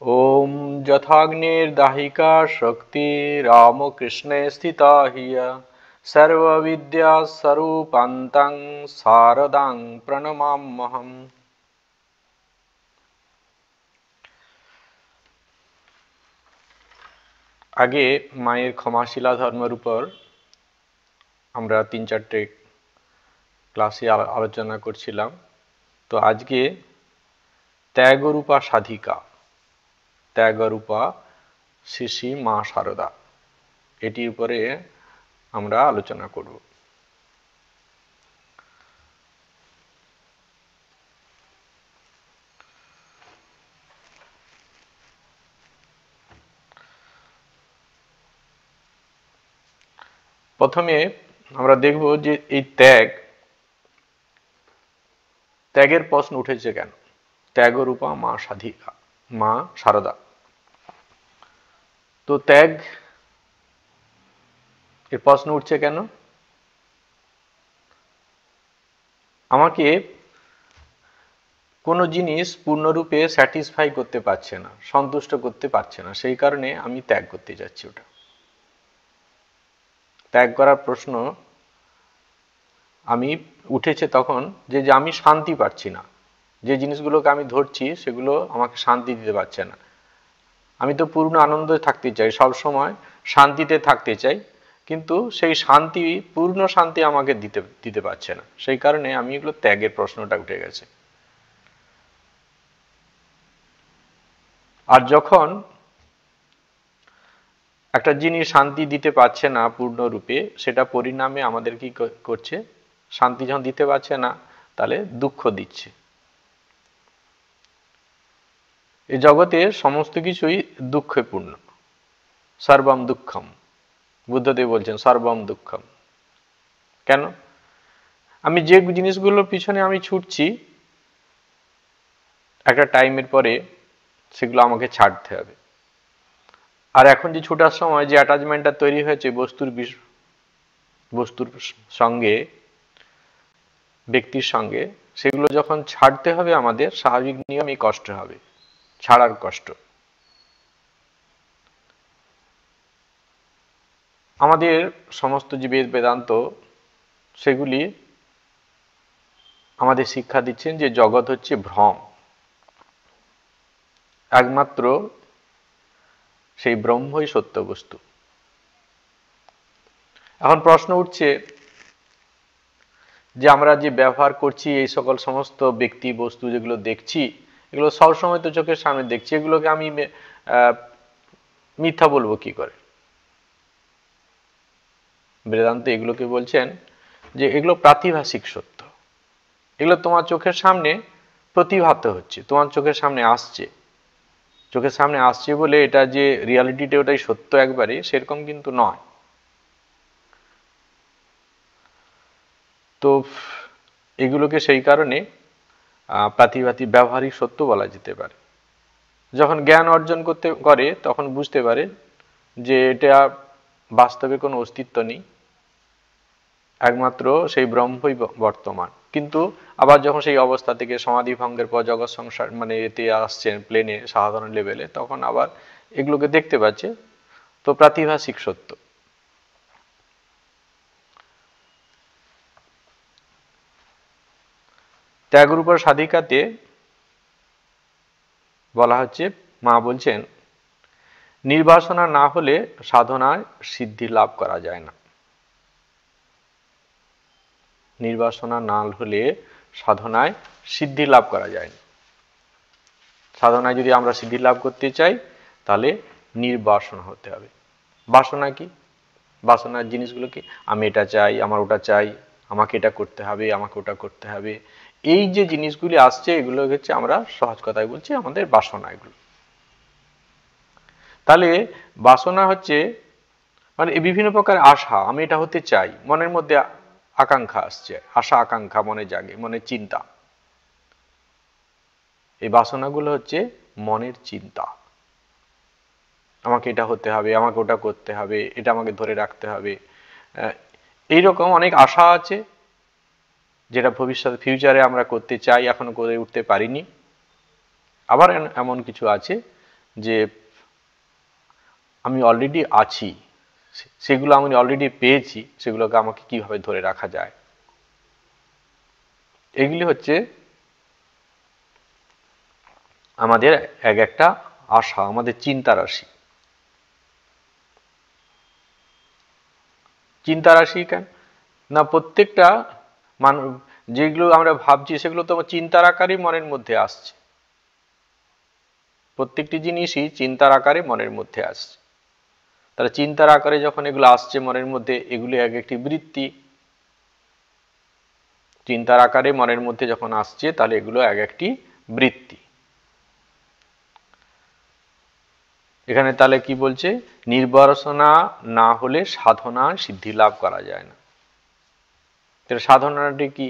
ओम यथाग्निर्दाहिका शक्ति रामकृष्णे स्थिता हिय सर्वविद्या स्वरूपान्तं शारदां प्रणमाम्यहम्। आगे माয়ের ক্ষমাশীলা ধর্মের উপর আমরা 3-4টে ক্লাসে আলোচনা করছিলাম। তো আজকে ত্যাগরূপা সাধিকা, ত্যাগরূপা শ্রী শ্রী মা শারদা, এটির উপরে আমরা আলোচনা করব। প্রথমে আমরা দেখব যে এই ত্যাগের প্রশ্ন উঠেছে কেন। ত্যাগরূপা মা সাধিকা, মা শারদা। তো ত্যাগ এর প্রশ্ন উঠছে কেন? আমাকে কোনো জিনিস পূর্ণরূপে স্যাটিসফাই করতে পারছে না, সন্তুষ্ট করতে পারছে না, সেই কারণে আমি ত্যাগ করতে যাচ্ছি। ওটা ত্যাগ করার প্রশ্ন আমি উঠেছে তখন যে আমি শান্তি পাচ্ছি না, যে জিনিসগুলোকে আমি ধরছি সেগুলো আমাকে শান্তি দিতে পারছে না। আমি তো পূর্ণ আনন্দে থাকতে চাই, সব সময় শান্তিতে থাকতে চাই, কিন্তু সেই শান্তি, পূর্ণ শান্তি আমাকে দিতে পারছে না, সেই কারণে আমি এগুলো ত্যাগের প্রশ্নটা উঠে গেছে। আর যখন একটা জিনিস শান্তি দিতে পারছে না পূর্ণরূপে, সেটা পরিণামে আমাদের কি করছে? শান্তি যখন দিতে পারছে না, তাহলে দুঃখ দিচ্ছে। এই জগতের সমস্ত কিছুই দুঃখে পূর্ণ। সর্বম দুঃখম, বুদ্ধদেব বলছেন সর্বম দুঃখম। কেন? আমি যে জিনিসগুলোর পিছনে আমি ছুটছি, একটা টাইমের পরে সেগুলো আমাকে ছাড়তে হবে। আর এখন যে ছুটার সময় যে অ্যাটাচমেন্টটা তৈরি হয়েছে বস্তুর সঙ্গে, ব্যক্তির সঙ্গে, সেগুলো যখন ছাড়তে হবে আমাদের, স্বাভাবিক নিয়মই কষ্ট হবে, ছাড়ার কষ্ট। আমাদের সমস্ত যে বেদান্ত, সেগুলি আমাদের শিক্ষা দিচ্ছেন যে জগৎ হচ্ছে ভ্রম, একমাত্র সেই ব্রহ্মই সত্য বস্তু। এখন প্রশ্ন উঠছে যে আমরা যে ব্যবহার করছি, এই সকল সমস্ত ব্যক্তি বস্তু যেগুলো দেখছি, এগুলো সবসময় তো চোখের সামনে দেখছি, এগুলোকে আমি মিথ্যা বলবো কি করে? বেদান্ত এগুলোকে বলছেন যে এগুলো প্রাতিভাসিক সত্য, এগুলো তোমার চোখের সামনে প্রতিভাত হচ্ছে, তোমার চোখের সামনে আসছে। চোখের সামনে আসছে বলে এটা যে রিয়ালিটিটা ওটাই সত্য একবারে, সেরকম কিন্তু নয়। তো এগুলোকে সেই কারণে প্রাতিভাতিক ব্যবহারিক সত্য বলা যেতে পারে। যখন জ্ঞান অর্জন করে তখন বুঝতে পারে যে এটা বাস্তবে কোনো অস্তিত্ব নেই, একমাত্র সেই ব্রহ্মই বর্তমান। কিন্তু আবার যখন সেই অবস্থা থেকে সমাধি ভঙ্গের পর জগৎ সংসার মানে এতে আসছেন প্লেনে, সাধারণ লেভেলে, তখন আবার এগুলোকে দেখতে পাচ্ছে। তো প্রাতিভাসিক সত্য। ত্যাগরূপা সাধিকাতে বলা হচ্ছে, মা বলছেন, নির্বাসনা না হলে সাধনায় সিদ্ধি লাভ করা যায় না। নির্বাসনা না হলে সাধনায় সিদ্ধি লাভ করা যায় না। সাধনায় যদি আমরা সিদ্ধি লাভ করতে চাই, তাহলে নির্বাসনা হতে হবে। বাসনা কি? বাসনার জিনিসগুলো কি? আমি এটা চাই, আমার ওটা চাই, আমাকে এটা করতে হবে, আমাকে ওটা করতে হবে, এই যে জিনিসগুলি আসছে, এগুলো হচ্ছে, আমরা সহজ কথায় বলছি, আমাদের বাসনা। এগুলো তাহলে বাসনা হচ্ছে মানে বিভিন্ন প্রকার আশা, আমি এটা হতে চাই, মনের মধ্যে আকাঙ্ক্ষা আসছে, আশা আকাঙ্ক্ষা মনে জাগে, মনের চিন্তা। এই বাসনাগুলো হচ্ছে মনের চিন্তা। আমাকে এটা হতে হবে, আমাকে ওটা করতে হবে, এটা আমাকে ধরে রাখতে হবে। এইরকম অনেক আশা আছে যেটা ভবিষ্যৎ ফিউচারে আমরা করতে চাই, এখনো করে উঠতে পারিনি। আবার এমন কিছু আছে যে আমি অলরেডি আছি, সেগুলো আমি অলরেডি পেয়েছি, সেগুলোকে আমাকে কিভাবে ধরে রাখা যায়। এগুলি হচ্ছে আমাদের এক একটা আশা, আমাদের চিন্তা রাশি। চিন্তা রাশি কেন না, প্রত্যেকটা যেগুলো আমরা ভাবছি সেগুলো তো চিন্তার আকারে মনের মধ্যে আসছে। প্রত্যেকটি জিনিসই চিন্তার আকারে মনের মধ্যে আসছে। তাহলে চিন্তার আকারে যখন এগুলো আসছে মনের মধ্যে, এগুলি এক একটি বৃত্তি। চিন্তার আকারে মনের মধ্যে যখন আসছে তাহলে এগুলো এক একটি বৃত্তি। এখানে তাহলে কি বলছে, নির্বাসনা না হলে সাধনা সিদ্ধি লাভ করা যায় না। সাধনাটি কি,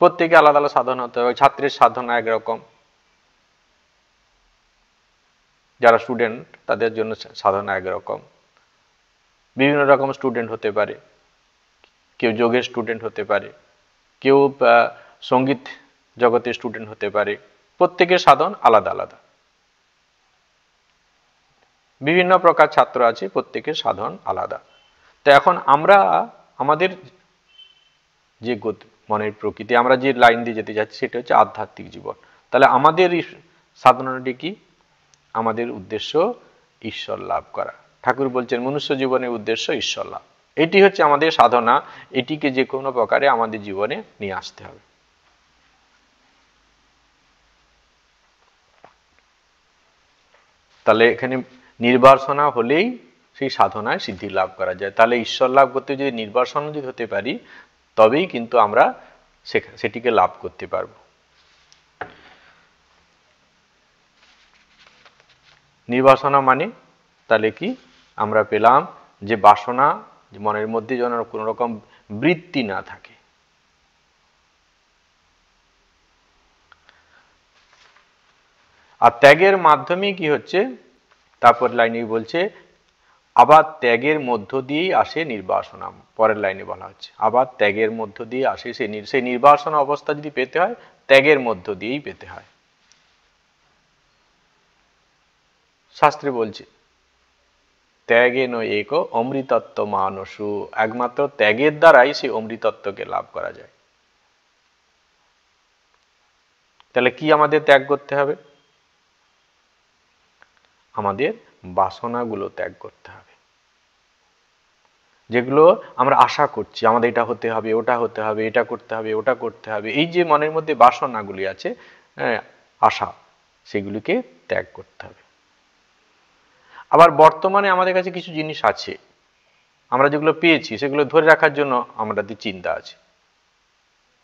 প্রত্যেকে আলাদা আলাদা সাধনা হতে হবে। ছাত্রের সাধনা একরকম, যারা স্টুডেন্ট তাদের জন্য সাধনা একরকম। বিভিন্ন রকম স্টুডেন্ট হতে পারে, কেউ যোগের স্টুডেন্ট হতে পারে, কেউ সঙ্গীত জগতের স্টুডেন্ট হতে পারে। প্রত্যেকের সাধন আলাদা আলাদা। বিভিন্ন প্রকার ছাত্র আছে, প্রত্যেকের সাধন আলাদা। তো এখন আমরা আমাদের যে মনের প্রকৃতি, আমরা যে লাইন দিয়ে যেতে যাচ্ছি সেটা হচ্ছে আধ্যাত্মিক জীবন। তাহলে আমাদের সাধনাটি কি, আমাদের উদ্দেশ্য ঈশ্বর লাভ করা। ঠাকুর বলছেন মনুষ্য জীবনের উদ্দেশ্য ঈশ্বর লাভ। এটি হচ্ছে আমাদের সাধনা। এটিকে যে কোনো প্রকারে আমাদের জীবনে নিয়ে আসতে হবে। তাহলে এখানে নির্বাসনা হলেই সেই সাধনায় সিদ্ধি লাভ করা যায়। তাহলে ঈশ্বর লাভ করতে যদি নির্বাসন যদি হতে পারি, তবেই কিন্তু আমরা সেটিকে লাভ করতে পারব। নির্বাসনা মানে তাহলে কি, আমরা পেলাম যে বাসনা মনের মধ্যে যেন কোনো রকম বৃত্তি না থাকে। আর ত্যাগের মাধ্যমে কি হচ্ছে, তারপর লাইনে বলছে আবার ত্যাগের মধ্য দিয়েই আসে নির্বাসনা। পরের লাইনে বলা হচ্ছে আবার ত্যাগের মধ্য দিয়ে আসে সেই নির্বাসনা অবস্থা যদি পেতে হয়, ত্যাগের মধ্য দিয়েই পেতে হয়। শাস্ত্রে বলছে ত্যাগে নয় এক অমৃতত্ব মানসু, একমাত্র ত্যাগের দ্বারাই সেই অমৃতত্বকে লাভ করা যায়। তাহলে কি আমাদের ত্যাগ করতে হবে, আমাদের বাসনাগুলো ত্যাগ করতে হবে। যেগুলো আমরা আশা করছি, আমাদের এটা হতে হবে, ওটা হতে হবে, এটা করতে হবে, ওটা করতে হবে, এই যে মনের মধ্যে বাসনাগুলি আছে, আশা, সেগুলিকে ত্যাগ করতে হবে। আবার বর্তমানে আমাদের কাছে কিছু জিনিস আছে, আমরা যেগুলো পেয়েছি সেগুলো ধরে রাখার জন্য আমাদের চিন্তা আছে,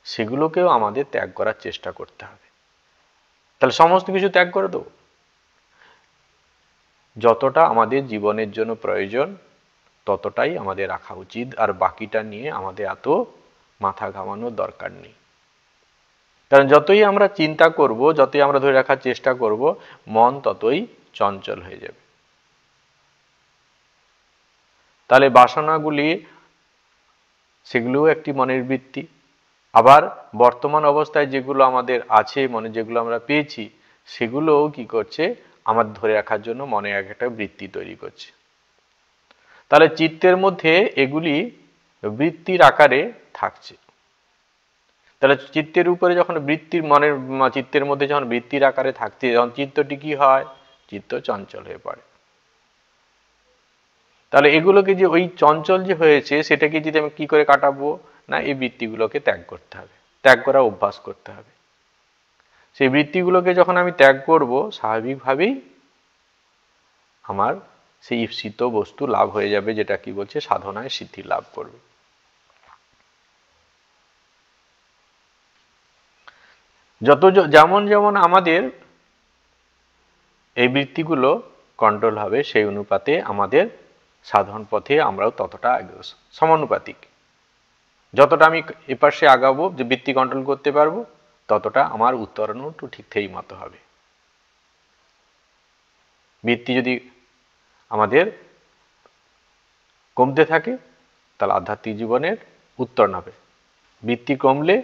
সেগুলোকেও আমাদের ত্যাগ করার চেষ্টা করতে হবে। তাহলে সমস্ত কিছু ত্যাগ করে দেবো, যতটা আমাদের জীবনের জন্য প্রয়োজন ততটাই আমাদের রাখা উচিত। আর বাকিটা নিয়ে আমাদের এত মাথা ঘামানোর দরকার নেই। কারণ যতই আমরা চিন্তা করব, যতই আমরা ধরে রাখার চেষ্টা করব, মন ততই চঞ্চল হয়ে যাবে। তাহলে বাসনাগুলি, সেগুলোও একটি মনের বৃত্তি। আবার বর্তমান অবস্থায় যেগুলো আমাদের আছে মনে, যেগুলো আমরা পেয়েছি, সেগুলোও কি করছে, আমার ধরে রাখার জন্য মনে এক একটা বৃত্তি তৈরি করছে। তাহলে চিত্তের মধ্যে এগুলি বৃত্তির আকারে থাকছে। তাহলে চিত্তের উপরে যখন বৃত্তির মনের চিত্তের মধ্যে যখন বৃত্তির আকারে থাকছে, তখন চিত্তটি কি হয়, চিত্ত চঞ্চল হয়ে পড়ে। তাহলে এগুলোকে যে ওই চঞ্চল যে হয়েছে সেটাকে যদি আমি কি করে কাটাবো, না এই বৃত্তিগুলোকে ত্যাগ করতে হবে, ত্যাগ করা অভ্যাস করতে হবে। সেই বৃত্তিগুলোকে যখন আমি ত্যাগ করব, স্বাভাবিকভাবেই আমার সেই ঈপ্সিত বস্তু লাভ হয়ে যাবে, যেটা কি বলছে সাধনায় সিদ্ধি লাভ করবে। যেমন যেমন আমাদের এই বৃত্তিগুলো কন্ট্রোল হবে, সেই অনুপাতে আমাদের সাধন পথে আমরাও ততটা সমানুপাতিক। যতটা আমি এপাশে আগাবো, যে বৃত্তি কন্ট্রোল করতে পারবো, ততটা আমার উত্তরণও ঠিক সেই মতো হবে। বৃত্তি যদি আমাদের কমতে থাকে, তাহলে আধ্যাত্মিক জীবনের উত্তরণ হবে। বৃত্তি কমলে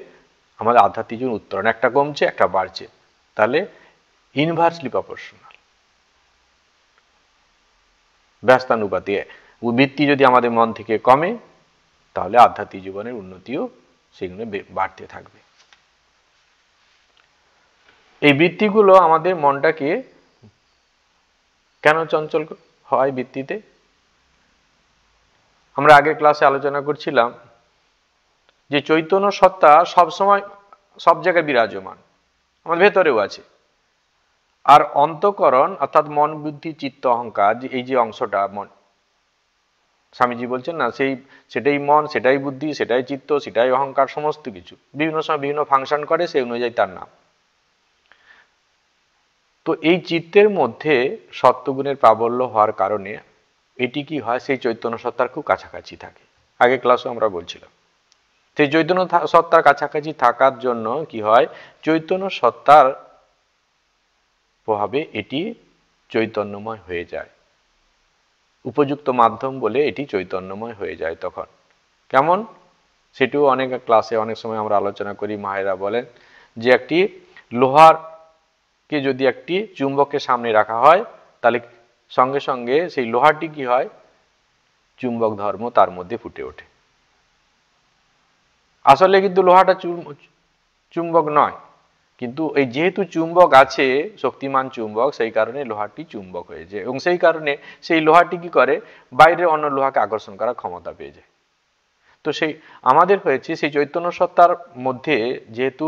আমাদের আধ্যাত্মিক জীবন উত্তরণ, একটা কমছে একটা বাড়ছে। তাহলে ইনভার্সলি প্রপোর্শনাল, ব্যস্তানুপাতি। বৃত্তি যদি আমাদের মন থেকে কমে তাহলে আধ্যাত্মিক জীবনের উন্নতিও সেগুলো বাড়তে থাকবে। এই বৃত্তিগুলো আমাদের মনটাকে কেন চঞ্চল হয় বৃত্তিতে? আমরা আগের ক্লাসে আলোচনা করছিলাম যে চৈতন্য সত্তা সবসময় সব জায়গায় বিরাজমান, আমাদের ভেতরেও আছে। আর অন্তঃকরণ অর্থাৎ মন বুদ্ধি চিত্ত অহংকার, এই যে অংশটা মন, স্বামীজি বলছেন না, সেটাই মন, সেটাই বুদ্ধি, সেটাই চিত্ত, সেটাই অহংকার, সমস্ত কিছু বিভিন্ন সময় বিভিন্ন ফাংশন করে, সেই অনুযায়ী তার নাম। তো এই চিত্তের মধ্যে সত্ত্বগুণের প্রাবল্য হওয়ার কারণে এটি কি হয়, সেই চৈতন্য সত্তার খুব কাছাকাছি থাকে। আগে ক্লাসে আমরা বলছিলাম সেই চৈতন্য সত্তার কাছাকাছি থাকার জন্য কি হয়, চৈতন্য সত্তার প্রভাবে এটি চৈতন্যময় হয়ে যায়, উপযুক্ত মাধ্যম বলে এটি চৈতন্যময় হয়ে যায়। তখন কেমন, সেটিও অনেক ক্লাসে অনেক সময় আমরা আলোচনা করি। মায়েরা বলেন যে একটি লোহারকে যদি একটি চুম্বকের সামনে রাখা হয় তাহলে সঙ্গে সঙ্গে সেই লোহাটি কি হয়, চুম্বক ধর্ম তার মধ্যে ফুটে ওঠে। আসলে কিন্তু লোহাটা চুম্বক নয়, কিন্তু এই যেহেতু চুম্বক আছে, শক্তিমান চুম্বক, সেই কারণে লোহাটি চুম্বক হয়ে যায় এবং সেই কারণে সেই লোহাটি কি করে, বাইরের অন্য লোহাকে আকর্ষণ করার ক্ষমতা পেয়ে যায়। তো সেই আমাদের হয়েছে সেই চৈতন্য সত্তার মধ্যে যেহেতু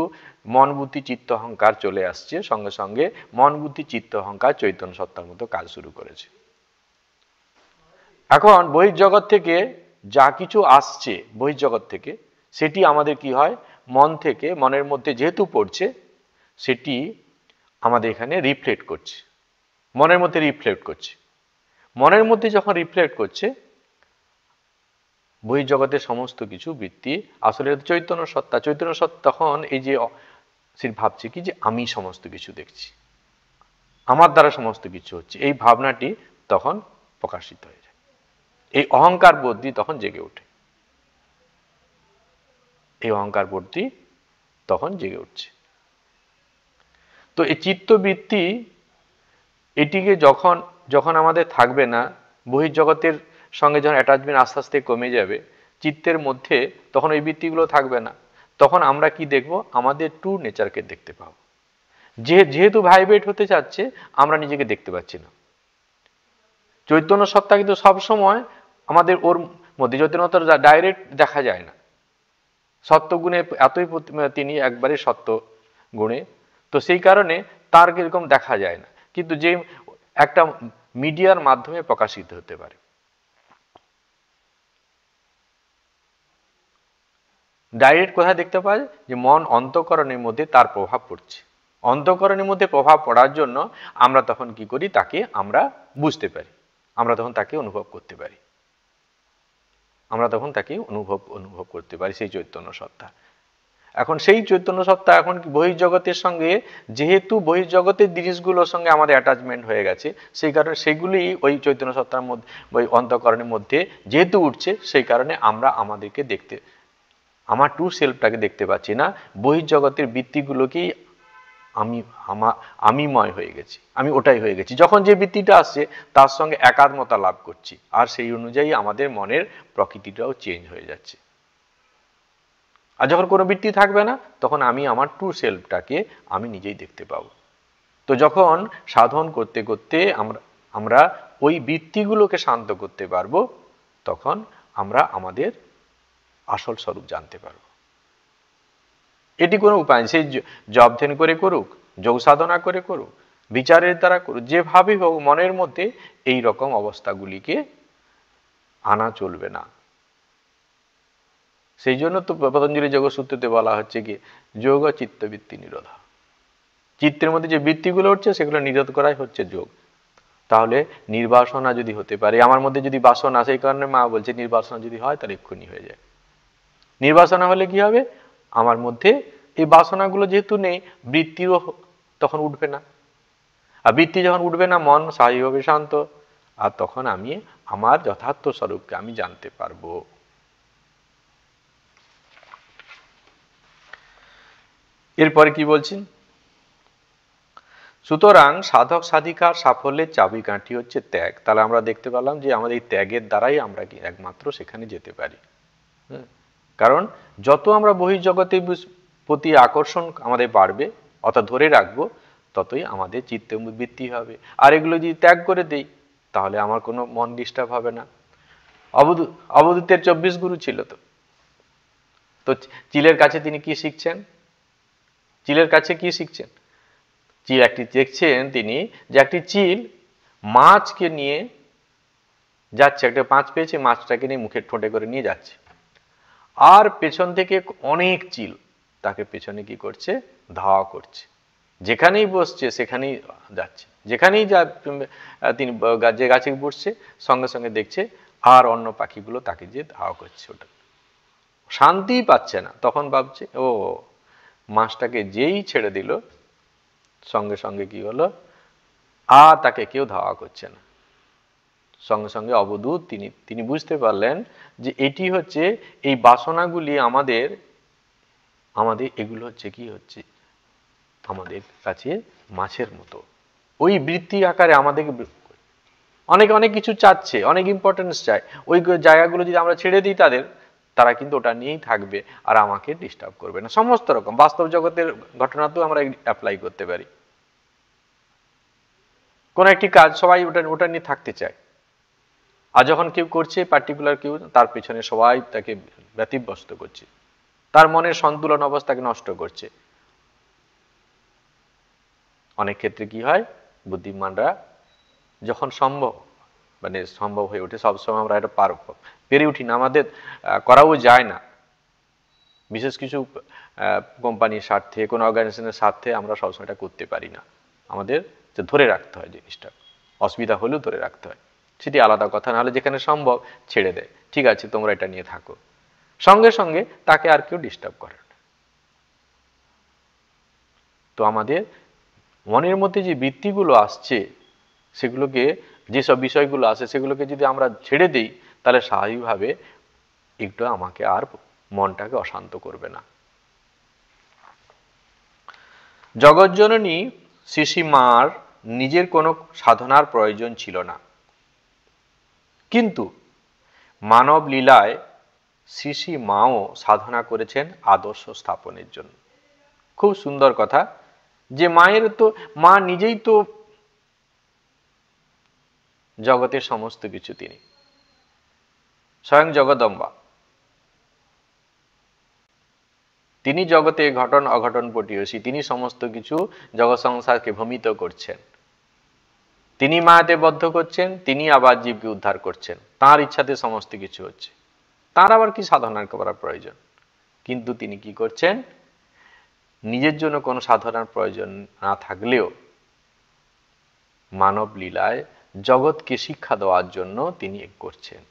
মন বুদ্ধি চিত্ত অহংকার চলে আসছে, সঙ্গে সঙ্গে মন বুদ্ধি চিত্ত অহংকার চৈতন্য সত্তার মতো কাজ শুরু করেছে। এখন বহির্জগৎ থেকে যা কিছু আসছে বহির্জগৎ থেকে, সেটি আমাদের কি হয়, মন থেকে, মনের মধ্যে যেহেতু পড়ছে, সেটি আমাদের এখানে রিফ্লেক্ট করছে, মনের মধ্যে রিফ্লেক্ট করছে। মনের মধ্যে যখন রিফ্লেক্ট করছে, বহির্জগতের সমস্ত কিছু বৃত্তি আসলে চৈতন্য সত্তা, চৈতন্য সত্তা তখন এই যে ভাবছে কি, যে আমি সমস্ত কিছু দেখছি, আমার দ্বারা সমস্ত কিছু হচ্ছে, এই ভাবনাটি তখন প্রকাশিত হয়ে যায়। এই অহংকার বুদ্ধি তখন জেগে ওঠে, এই অহংকার বুদ্ধি তখন জেগে উঠছে। তো এই চিত্তবৃত্তি এটিকে যখন যখন আমাদের থাকবে না, বহির্জগতের সঙ্গে যখন অ্যাটাচমেন্ট আস্তে আস্তে কমে যাবে চিত্তের মধ্যে, তখন ওই বৃত্তিগুলো থাকবে না। তখন আমরা কি দেখব, আমাদের ট্রু নেচারকে দেখতে পাবো। যেহেতু ভাইব্রেট হতে চাচ্ছে, আমরা নিজেকে দেখতে পাচ্ছি না। চৈতন্য সত্তা কিন্তু সবসময় আমাদের ওর মধ্যে, চৈতন্য সত্তা ডাইরেক্ট দেখা যায় না, সত্যগুণে এতই তিনি একবারে সত্য গুণে, তো সেই কারণে তার কিরকম দেখা যায় না, কিন্তু যে একটা মিডিয়ার মাধ্যমে প্রকাশিত হতে পারে। ডাইরেক্ট কোথায় দেখতে পাওয়া যায়, যে মন অন্তঃকরণের মধ্যে তার প্রভাব পড়ছে, অন্তঃকরণের মধ্যে প্রভাব পড়ার জন্য আমরা তখন কি করি, তাকে আমরা বুঝতে পারি, আমরা তখন তাকে অনুভব করতে পারি, আমরা তখন তাকে অনুভব করতে পারি সেই চৈতন্য সত্তা। এখন সেই চৈতন্য সত্তা এখন বহির্জগতের সঙ্গে, যেহেতু বহির্জগতের জিনিসগুলোর সঙ্গে আমাদের অ্যাটাচমেন্ট হয়ে গেছে, সেই কারণে সেগুলি ওই চৈতন্য সত্তার মধ্যে, ওই অন্তঃকরণের মধ্যে যেহেতু উঠছে, সেই কারণে আমরা আমাদেরকে দেখতে, আমার ট্রু সেলফটাকে দেখতে পাচ্ছি না, বহির্জগতের বৃত্তিগুলোকেই আমিময় হয়ে গেছি, আমি ওটাই হয়ে গেছি। যখন যে বৃত্তিটা আসছে তার সঙ্গে একাত্মতা লাভ করছি, আর সেই অনুযায়ী আমাদের মনের প্রকৃতিটাও চেঞ্জ হয়ে যাচ্ছে। আর যখন কোনো বৃত্তি থাকবে না, তখন আমি আমার ট্রু সেলফটাকে আমি নিজেই দেখতে পাবো। তো যখন সাধন করতে করতে আমরা ওই বৃত্তিগুলোকে শান্ত করতে পারবো, তখন আমরা আমাদের আসল স্বরূপ জানতে পারবো। এটি কোনো উপায়, সেই জপ ধ্যান করে করুক, যোগ সাধনা করে করুক, বিচারের দ্বারা করুক, যেভাবেই হোক, মনের মধ্যে এই রকম অবস্থাগুলিকে আনা চলবে না। সেই জন্য তো পতঞ্জলি যোগসূত্রতে বলা হচ্ছে কি, যোগ চিত্তবৃত্তি নিরোধ। চিত্তের মধ্যে যে বৃত্তিগুলো উঠছে সেগুলো নিরোধ করাই হচ্ছে যোগ। তাহলে নির্বাসনা যদি হতে পারে, আমার মধ্যে যদি বাসনা, সেই কারণে মা বলছে নির্বাসনা যদি হয় তাহলে এক্ষুনি হয়ে যায়। নির্বাসনা হলে কি হবে, আমার মধ্যে এই বাসনাগুলো যেহেতু নেই, বৃত্তিও তখন উঠবে না, আর বৃত্তি যখন উঠবে না, মন স্বাভাবিকভাবে শান্ত, আর তখন আমি আমার যথার্থ স্বরূপকে আমি জানতে পারবো। এরপরে কি বলছেন, সুতরাং সাধক সাধিকার সাফল্যের চাবিকাঠি হচ্ছে ত্যাগ। তাহলে আমরা দেখতে পেলাম যে আমাদের এই ত্যাগের দ্বারাই আমরা কি একমাত্র সেখানে যেতে পারি। কারণ যত আমরা বহির্জগতের প্রতি আকর্ষণ আমাদের বাড়বে, অর্থাৎ ধরে রাখবো, ততই আমাদের চিত্তে বৃত্তি হবে। আর এগুলো যদি ত্যাগ করে দেই তাহলে আমার কোনো মন ডিস্টার্ব হবে না। অবধূতের 24 গুরু ছিল। তো চিলের কাছে তিনি কি শিখছেন? চিলের কাছে কি শিখছেন? চিল একটি দেখছেন তিনি যে একটি চিল মাছকে নিয়ে যাচ্ছে, একটা মাছ পেয়েছে, মাছটাকে নিয়ে মুখের ঠোঁটে করে নিয়ে যাচ্ছে, আর পেছন থেকে অনেক চিল তাকে পেছনে কি করছে, ধাওয়া করছে। যেখানেই বসছে সেখানেই যাচ্ছে, যেখানেই তিনি যে গাছে বসছে সঙ্গে সঙ্গে দেখছে আর অন্য পাখিগুলো তাকে যে ধাওয়া করছে, ওটা শান্তি পাচ্ছে না। তখন ভাবছে ও মাছটাকে যেই ছেড়ে দিল সঙ্গে সঙ্গে কি হলো, আর তাকে কেউ ধাওয়া করছে না। সঙ্গে সঙ্গে অবধূত তিনি বুঝতে পারলেন যে এটি হচ্ছে এই বাসনাগুলি আমাদের এগুলো হচ্ছে কি হচ্ছে আমাদের কাছে মাছের মতো, ওই বৃত্তি আকারে আমাদেরকে অনেক কিছু চাচ্ছে, অনেক ইম্পর্টেন্স চায়। ওই জায়গাগুলো যদি আমরা ছেড়ে দিই তারা কিন্তু ওটা নিয়েই থাকবে আর আমাকে ডিস্টার্ব করবে না। সমস্ত রকম বাস্তব জগতের ঘটনাতেও আমরা অ্যাপ্লাই করতে পারি। কোন একটি কাজ সবাই ওটা নিয়ে থাকতে চায়, আর যখন কেউ করছে পার্টিকুলার কেউ, তার পেছনে সবাই তাকে ব্যতিব্যস্ত করছে, তার মনের সন্তুলন অবস্থাকে নষ্ট করছে। অনেক ক্ষেত্রে কি হয়, বুদ্ধিমানরা যখন সম্ভব হয়ে ওঠে, সবসময় আমরা এটা পেরে উঠি না, আমাদের করাও যায় না। বিশেষ কিছু কোম্পানির স্বার্থে, কোনো অর্গানাইজেশনের স্বার্থে আমরা সবসময় এটা করতে পারি না। আমাদের ধরে রাখতে হয় জিনিসটা, অসুবিধা হলেও ধরে রাখতে হয়, সেটি আলাদা কথা। নাহলে যেখানে সম্ভব ছেড়ে দেয়, ঠিক আছে তোমরা এটা নিয়ে থাকো, সঙ্গে সঙ্গে তাকে আর কেউ ডিস্টার্ব করে না। তো আমাদের মনের মধ্যে যে বৃত্তিগুলো আসছে, সেগুলোকে, যেসব বিষয়গুলো আসে সেগুলোকে যদি আমরা ছেড়ে দিই তাহলে স্বাভাবিকভাবে একটু আমাকে আর মনটাকে অশান্ত করবে না। জগজ্জননী শ্রীশ্রীমার নিজের কোনো সাধনার প্রয়োজন ছিল না, কিন্তু মানব লীলায় শ্রীশ্রীমাও সাধনা করেছেন আদর্শ স্থাপনের জন্য। খুব সুন্দর কথা, যে মা নিজেই তো জগতের সমস্ত কিছু, তিনি স্বয়ং জগদম্বা, তিনি জগতে ঘটন অঘটন পটিয়সী, তিনি সমস্ত কিছু জগৎ সংসারকে ভ্রমিত করছেন, তিনি মায়াতে বদ্ধ করছেন, তিনি আবার জীবকে উদ্ধার করছেন, তার ইচ্ছাতে সমস্ত কিছু হচ্ছে, তার আবার কি সাধনার করার প্রয়োজন? কিন্তু তিনি কি করছেন, নিজের জন্য কোনো সাধনার প্রয়োজন না থাকলেও মানব লীলায় জগৎকে শিক্ষা দেওয়ার জন্য তিনি করছেন।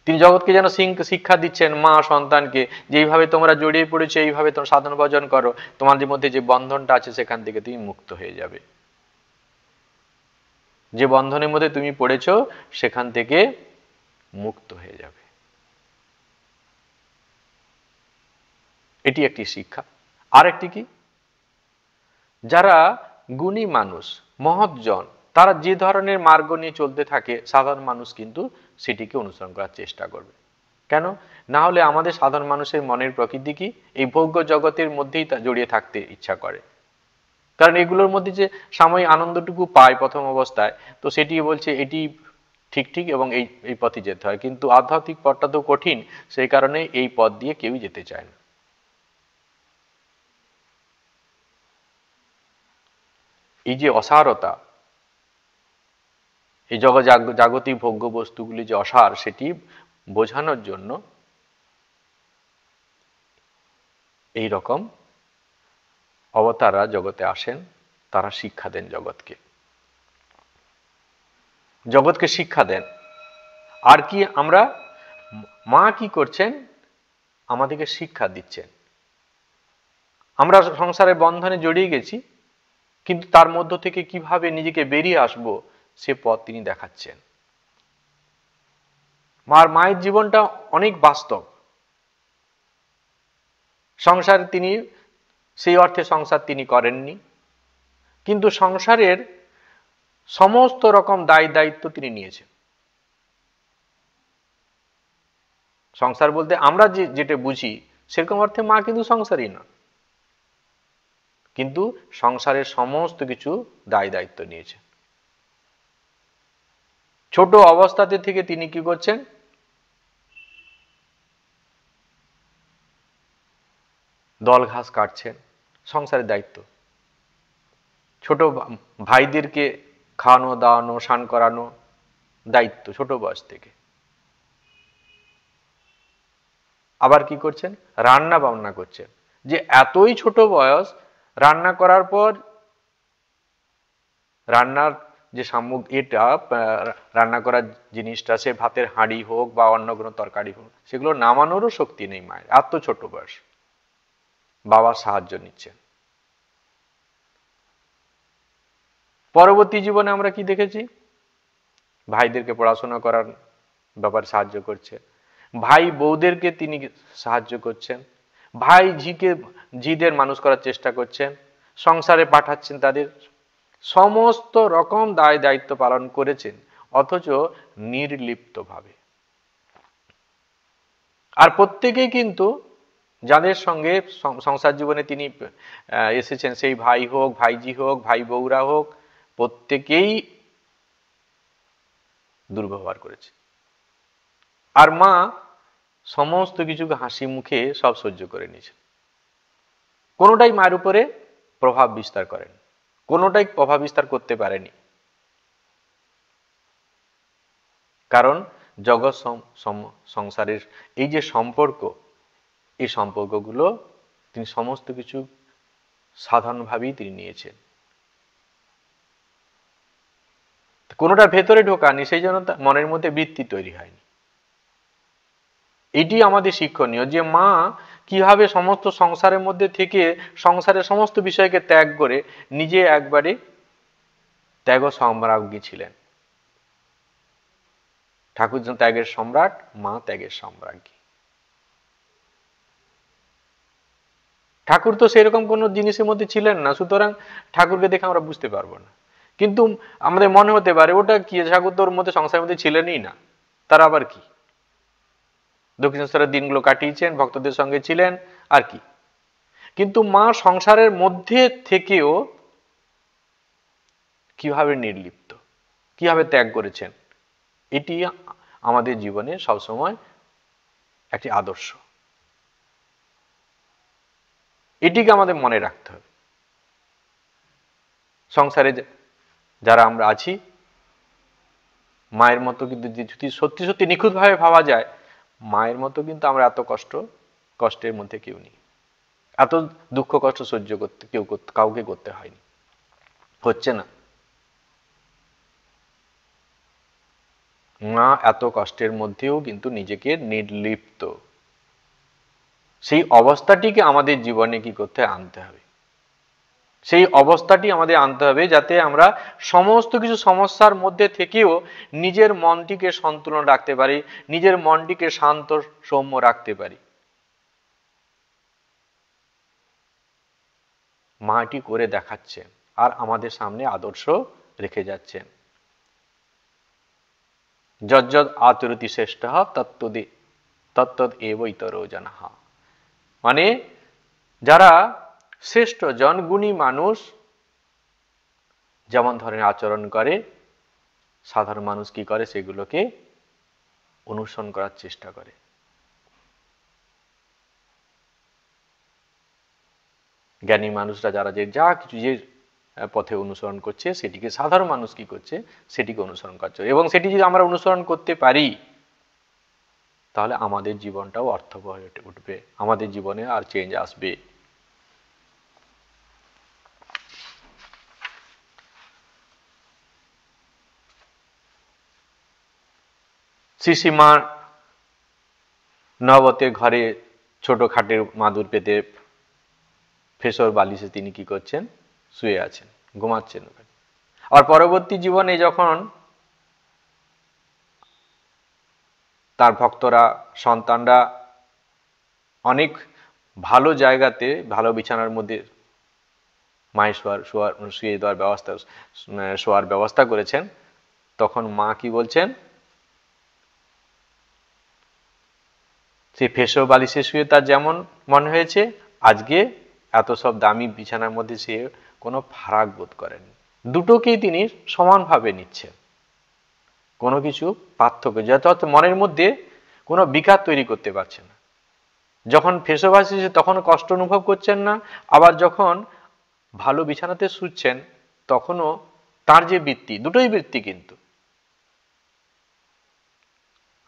তিনি জগৎকে যেন শিক্ষা দিচ্ছেন, মা সন্তানকে, যে এইভাবে তোমরা জড়িয়ে পড়েছো, এইভাবে তোমরা সাধন ভজন করো, তোমাদের মধ্যে যে বন্ধনটা আছে সেখান থেকে তুমি মুক্ত হয়ে যাবে, যে বন্ধনের মধ্যে তুমি পড়েছো সেখান থেকে মুক্ত হয়ে যাবে। এটি একটি শিক্ষা। আর একটি কি, যারা গুণী মানুষ, মহৎজন, তারা যে ধরনের মার্গ নিয়ে চলতে থাকে, সাধারণ মানুষ কিন্তু সেটিকে অনুসরণ করার চেষ্টা করবে। কেন? না হলে আমাদের সাধারণ মানুষের মনের প্রকৃতি কি, এই ভোগ্য জগতের মধ্যেই জড়িয়ে থাকতে ইচ্ছা করে। কারণ এগুলোর মধ্যে যে সাময়িক আনন্দটুকু পায় প্রথম অবস্থায়, তো সেটি বলছে এটি ঠিক এবং এই পথে যেতে হয়। কিন্তু আধ্যাত্মিক পথটা তো কঠিন, সেই কারণে এই পথ দিয়ে কেউই যেতে চায় না। এই যে অসারতা, এই জাগতিক ভোগ্য বস্তুগুলি যে অসার, সেটি বোঝানোর জন্য এই রকম অবতাররা জগতে আসেন, তারা শিক্ষা দেন জগৎকে শিক্ষা দেন। আর কি আমরা, মা কি করছেন, আমাদেরকে শিক্ষা দিচ্ছেন। আমরা সংসারের বন্ধনে জড়িয়ে গেছি, কিন্তু তার মধ্য থেকে কিভাবে নিজেকে বেরিয়ে আসব সে পথ তিনি দেখাচ্ছেন। মায়ের জীবনটা অনেক বাস্তব। সংসার তিনি সেই অর্থে সংসার তিনি করেননি, কিন্তু সংসারের সমস্ত রকম দায় দায়িত্ব তিনি নিয়েছেন। সংসার বলতে আমরা যেটা বুঝি সেরকম অর্থে মা কিন্তু সংসারই না, কিন্তু সংসারের সমস্ত কিছু দায় দায়িত্ব নিয়েছেন। ছোট অবস্থাতে থেকে তিনি কি করছেন, দল ঘাস কাটছেন, সংসারের দায়িত্ব। ছোট ভাইদেরকে খাওয়ানো দাওয়ানো স্নান করানো দায়িত্ব ছোট বয়স থেকে। আবার কি করছেন, রান্না বান্না করছেন, যে এতই ছোট বয়স রান্না করার পর রান্নার যে এটা রান্না করার জিনিসটা, সে ভাতের হাঁড়ি হোক বা অন্য কোনো তরকারি হোক, সেগুলো নামানোরও শক্তি নেই মায়ের, এত ছোট বয়স। বাবার সাহায্য নিচ্ছেন। পরবর্তী জীবনে আমরা কি দেখেছি, ভাইদেরকে পড়াশোনা করার ব্যাপারে সাহায্য করছে, ভাই বউদেরকে তিনি সাহায্য করছেন, ভাই ঝিদের মানুষ করার চেষ্টা করছেন, সংসারে পাঠাচ্ছেন তাদের, সমস্ত রকম দায় দায়িত্ব পালন করেছেন, অথচ নির্লিপ্তভাবে। আর প্রত্যেকেই কিন্তু যাদের সঙ্গে সংসার জীবনে তিনি এসেছেন, সেই ভাই হোক, ভাইজি হোক, ভাই বউরা হোক, প্রত্যেকেই দুর্ব্যবহার করেছে। আর মা সমস্ত কিছুকে হাসি মুখে সব সহ্য করে নিয়েছেন। কোনোটাই মায়ের উপরে প্রভাব বিস্তার করেন, কোনোটাই প্রভাব বিস্তার করতে পারেনি। কারণ জগৎ সংসারের এই যে সম্পর্ক, এই সম্পর্কগুলো তিনি সমস্ত কিছু সাধারণভাবেই তিনি নিয়েছেন, কোনোটা ভেতরে ঢোকানি, সেই জন্য মনের মধ্যে বৃত্তি তৈরি হয়নি। এটি আমাদের শিক্ষণীয়, যে মা কিভাবে সমস্ত সংসারের মধ্যে থেকে সংসারের সমস্ত বিষয়কে ত্যাগ করে নিজে একবারে ত্যাগ সম্রাজ্ঞী ছিলেন। ঠাকুর যেন ত্যাগের সম্রাট, মা ত্যাগের সম্রাজ্ঞী। ঠাকুর তো সেরকম কোনো জিনিসের মধ্যে ছিলেন না, সুতরাং ঠাকুরকে দেখে আমরা বুঝতে পারবো না। কিন্তু আমাদের মনে হতে পারে ওটা কি, ঠাকুর তোর মধ্যে সংসারের মধ্যে ছিলেনই না, তার আবার কি, দক্ষিণেশ্বরের দিনগুলো কাটিয়েছেন, ভক্তদের সঙ্গে ছিলেন, আর কি। কিন্তু মা সংসারের মধ্যে থেকেও কিভাবে নির্লিপ্ত, কিভাবে ত্যাগ করেছেন, এটি আমাদের জীবনে সবসময় একটি আদর্শ। এটিকে আমাদের মনে রাখতে হবে। সংসারে যারা আমরা আছি, মায়ের মতো কিন্তু যদি সত্যি সত্যি নিখুঁতভাবে ভাবা যায়, মায়ের মতো কিন্তু আমরা এত কষ্টের মধ্যে কেউ নেই, এত দুঃখ কষ্ট সহ্য করতে কাউকে করতে হয়নি, হচ্ছে না। মা এত কষ্টের মধ্যেও কিন্তু নিজেকে নির্লিপ্ত, সেই অবস্থাটিকে আমাদের জীবনে কি করতে আনতে হবে, সেই অবস্থাটি আমাদের আনতে হবে, যাতে আমরা সমস্ত কিছু সমস্যার মধ্যে থেকেও নিজের মনটিকে সন্তুলন রাখতে পারি, নিজের মনটিকে শান্ত সৌম্য রাখতে পারি। মাটি করে দেখাচ্ছেন আর আমাদের সামনে আদর্শ রেখে যাচ্ছেন। যজ্জদ আচরতি শ্রেষ্ঠ তত্তদ এব ইতরো জনঃ। মানে যারা শ্রেষ্ঠ জন, গুণী মানুষ যেমন ধরনের আচরণ করে, সাধারণ মানুষ কি করে, সেগুলোকে অনুসরণ করার চেষ্টা করে। জ্ঞানী মানুষরা যারা যা কিছু যে পথে অনুসরণ করছে, সেটিকে সাধারণ মানুষ কি করছে, সেটিকে অনুসরণ করছে। এবং সেটি যদি আমরা অনুসরণ করতে পারি, তাহলে আমাদের জীবনটাও অর্থবহ হয়ে উঠবে, আমাদের জীবনে আর চেঞ্জ আসবে। শ্রীশ্রীমা নবতের ঘরে ছোট খাটের মাদুর পেতে ফেসর বালিশে তিনি কি করছেন, শুয়ে আছেন, ঘুমাচ্ছেন। আর পরবর্তী জীবনে যখন তার ভক্তরা, সন্তানরা অনেক ভালো জায়গাতে, ভালো বিছানার মধ্যে মায়ের শুয়ে দেওয়ার ব্যবস্থা, শোয়ার ব্যবস্থা করেছেন, তখন মা কি বলছেন, সেই ফেসো বালিশে শুয়ে তার যেমন মনে হয়েছে, আজকে এত সব দামি বিছানার মধ্যে সে কোনো ফারাক বোধ করেনি। দুটোকেই তিনি সমানভাবে নিচ্ছেন, কোনো কিছু পার্থক্য, যত মনের মধ্যে কোনো বিকার তৈরি করতে পারছে না। যখন ফেসো বালিশে তখন কষ্ট অনুভব করছেন না, আবার যখন ভালো বিছানাতে শুচ্ছেন তখনও তার যে বৃত্তি, দুটোই বৃত্তি, কিন্তু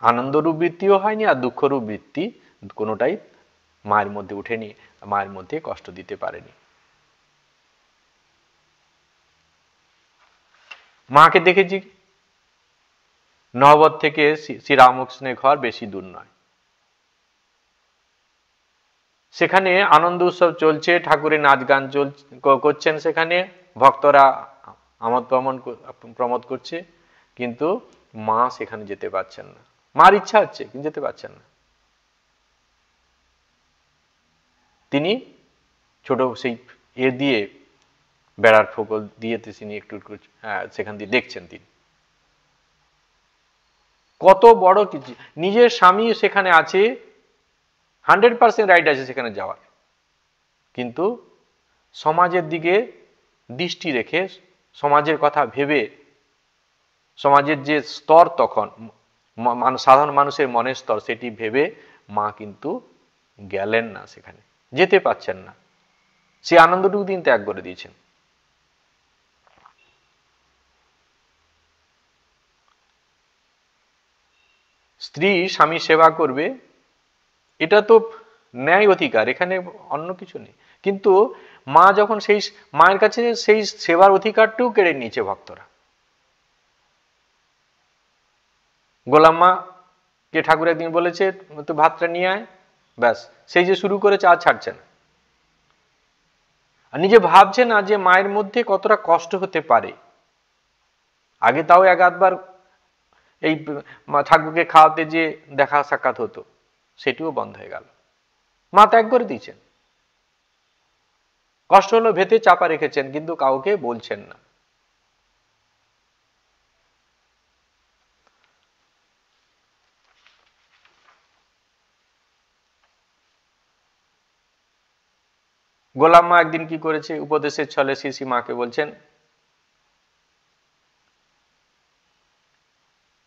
আনন্দরূপ বৃত্তিও হয়নি আর দুঃখরূপ বৃত্তি কোনোটাই মায়ের মধ্যে উঠেনি, মায়ের মধ্যে কষ্ট দিতে পারেনি। মাকে দেখেছি নহবত থেকে শ্রীরামকৃষ্ণের ঘর বেশি দূর নয়, সেখানে আনন্দ উৎসব চলছে, ঠাকুরের নাচ গান করছেন, সেখানে ভক্তরা আমোদ প্রমোদ করছে, কিন্তু মা সেখানে যেতে পারছেন না। মার ইচ্ছা হচ্ছে কিন্তু যেতে পারছেন না। তিনি ছোট সেই দিয়ে বেড়ার ফোকল দিয়ে তিনি একটু সেখান দিয়ে দেখছেন, তিনি কত বড় কিছু, নিজের স্বামী সেখানে আছে, 100% রাইট আছে সেখানে যাওয়ার, কিন্তু সমাজের দিকে দৃষ্টি রেখে, সমাজের কথা ভেবে, সমাজের যে স্তর তখন সাধারণ মানুষের মনের স্তর, সেটি ভেবে মা কিন্তু গেলেন না, সেখানে যেতে পারছেন না, সে আনন্দটুকু তিনি ত্যাগ করে দিয়েছেন। স্ত্রী স্বামী সেবা করবে, এটা তো ন্যায় অধিকার, এখানে অন্য কিছু নেই, কিন্তু মা যখন সেই মায়ের কাছে সেই সেবার অধিকারটাও কেড়ে নিয়েছে ভক্তরা। গোলাম মা কে ঠাকুর একদিন বলেছে তো ভাতটা নিয়ে আয়, ব্যাস সেই যে শুরু করেছে আর ছাড়ছে না। আর নিজে ভাবছে না যে মায়ের মধ্যে কতটা কষ্ট হতে পারে। আগে তাও এক আধবার এই ঠাকুরকে খাওয়াতে যে দেখা সাক্ষাৎ হতো, সেটিও বন্ধ হয়ে গেল। মা ত্যাগ করে দিয়েছেন, কষ্ট হলো ভেতে চাপা রেখেছেন, কিন্তু কাউকে বলছেন না। গোলাম মা একদিন কি করেছে, উপদেশের ছলে শ্রী মাকে বলছেন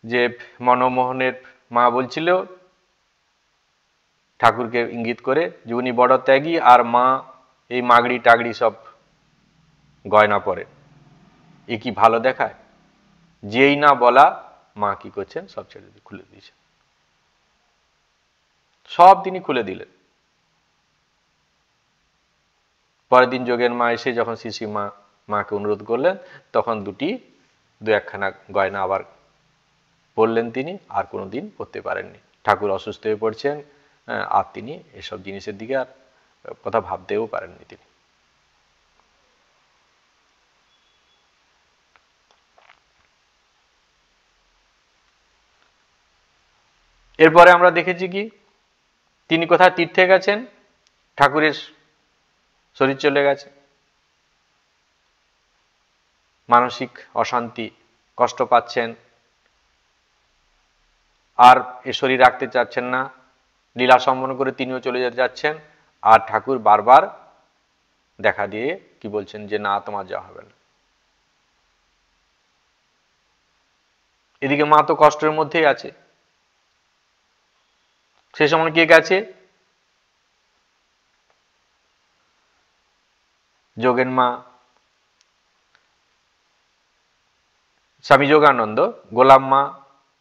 যে মনমোহনের মা বলছিল ঠাকুরকে ইঙ্গিত করে যে উনি বড় ত্যাগী, আর মা এই মাগড়ি টাগড়ি সব গয়না পরে, এ কি ভালো দেখায়? যেই না বলা, মা কি করছেন, সব ছেড়ে খুলে দিয়েছেন, সব তিনি খুলে দিলেন। পরের দিন যোগের মা এসে যখন শ্রী মাকে অনুরোধ করলেন, তখন দু একখানা গয়না আবার পরলেন তিনি, আর কোনোদিন পরতে পারেননি। ঠাকুর অসুস্থ হয়ে পড়ছেন, আর তিনি এসব জিনিসের দিকে আর কথা ভাবতেও পারেননি তিনি। এরপরে আমরা দেখেছি কি, তিনি কোথায় তীর্থে গেছেন, ঠাকুরের শরীর চলে গেছে, মানসিক অশান্তি, কষ্ট পাচ্ছেন, আর এ শরীর রাখতে চাচ্ছেন না, লীলা সম্পন্ন করে তিনিও চলে যেতে যাচ্ছেন, আর ঠাকুর বারবার দেখা দিয়ে কি বলছেন যে না, তোমার যাওয়া হবে না। এদিকে মা তো কষ্টের মধ্যেই আছে। সে সময় কে গেছে, যোগেন মা, স্বামী যোগানন্দ, গোলাম মা,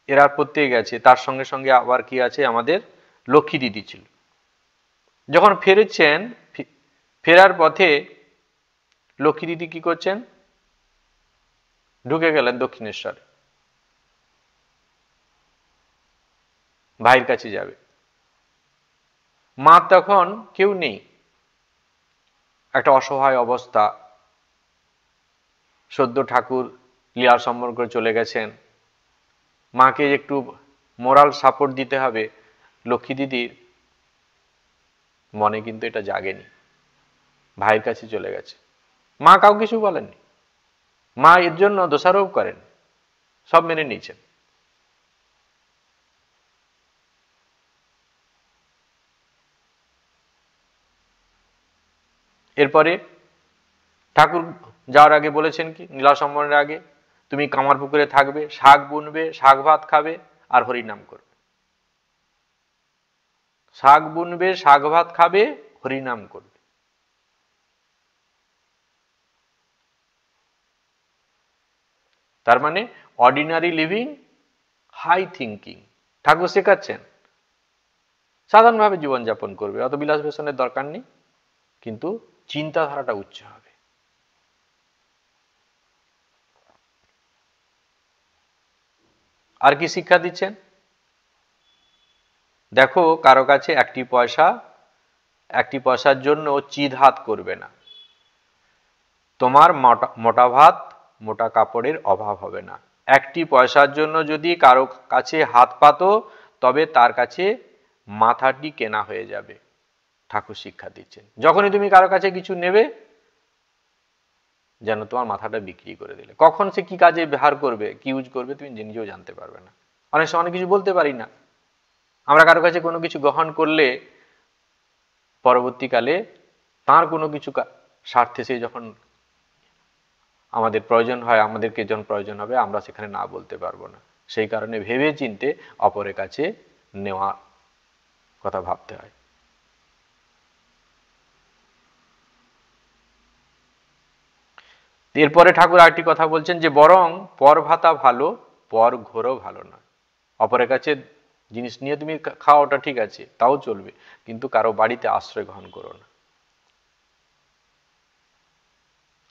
এরা প্রত্যেকে গেছে। তার সঙ্গে সঙ্গে আবার কি আছে, আমাদের লক্ষ্মী দিদি ছিল। যখন ফেরেছেন, ফেরার পথে লক্ষ্মী দিদি কি করছেন, ঢুকে গেলেন দক্ষিণেশ্বরে, ভাইয়ের কাছে যাবে। মা তখন কেউ নেই, একটা অসহায় অবস্থা, সদ্য ঠাকুর লীলা সম্পন্ন করে চলে গেছেন, মাকে একটু মোরাল সাপোর্ট দিতে হবে। লক্ষ্মী দিদির মনে কিন্তু এটা জাগেনি, ভাইয়ের কাছে চলে গেছে। মা কাউ কিছু বলেননি, মা এর জন্য দোষারোপ করেন, সব মেনে নিয়েছেন। এরপরে ঠাকুর যাওয়ার আগে বলেছেন কি, নীলা সম্বরণের আগে, তুমি কামার পুকুরে থাকবে, শাক বুনবে, শাক ভাত খাবে আর হরিনাম করবে। শাক বুনবে, শাক ভাত খাবে, হরিনাম করবে। তার মানে অর্ডিনারি লিভিং, হাই থিঙ্কিং ঠাকুর শেখাচ্ছেন। সাধারণভাবে জীবনযাপন করবে, অত বিলাস বেসনের দরকার নেই, কিন্তু চিন্তাধারাটা উচ্চ হবে। আর কি শিক্ষা দিচ্ছেন? দেখো কারো কাছে একটি পয়সার জন্য চিৎ হাত করবে না। তোমার মোটা ভাত মোটা কাপড়ের অভাব হবে না। একটি পয়সার জন্য যদি কারো কাছে হাত পাতো তবে তার কাছে মাথাটি কেনা হয়ে যাবে। ঠাকুর শিক্ষা দিচ্ছেন, যখনই তুমি কারো কাছে কিছু নেবে যেন তোমার মাথাটা বিক্রি করে দিলে। কখন সে কি কাজে ব্যবহার করবে, কি ইউজ করবে, তুমি নিজেও জানতে পারবে না। অনেক সময় অনেক কিছু বলতে পারি না। আমরা কারো কাছে কোনো কিছু গ্রহণ করলে পরবর্তীকালে তার কোনো কিছু স্বার্থে সে যখন আমাদের প্রয়োজন হয়, আমাদেরকে যখন প্রয়োজন হবে, আমরা সেখানে না বলতে পারবো না। সেই কারণে ভেবে চিন্তে অপরের কাছে নেওয়া কথা ভাবতে হয়। এরপরে ঠাকুর আরেকটি কথা বলছেন যে বরং পর ভাতা ভালো, পর ঘোরও ভালো নয়। অপরের কাছে জিনিস নিয়ে তুমি খাও, ওটা ঠিক আছে, তাও চলবে, কিন্তু কারো বাড়িতে আশ্রয় গ্রহণ করো না।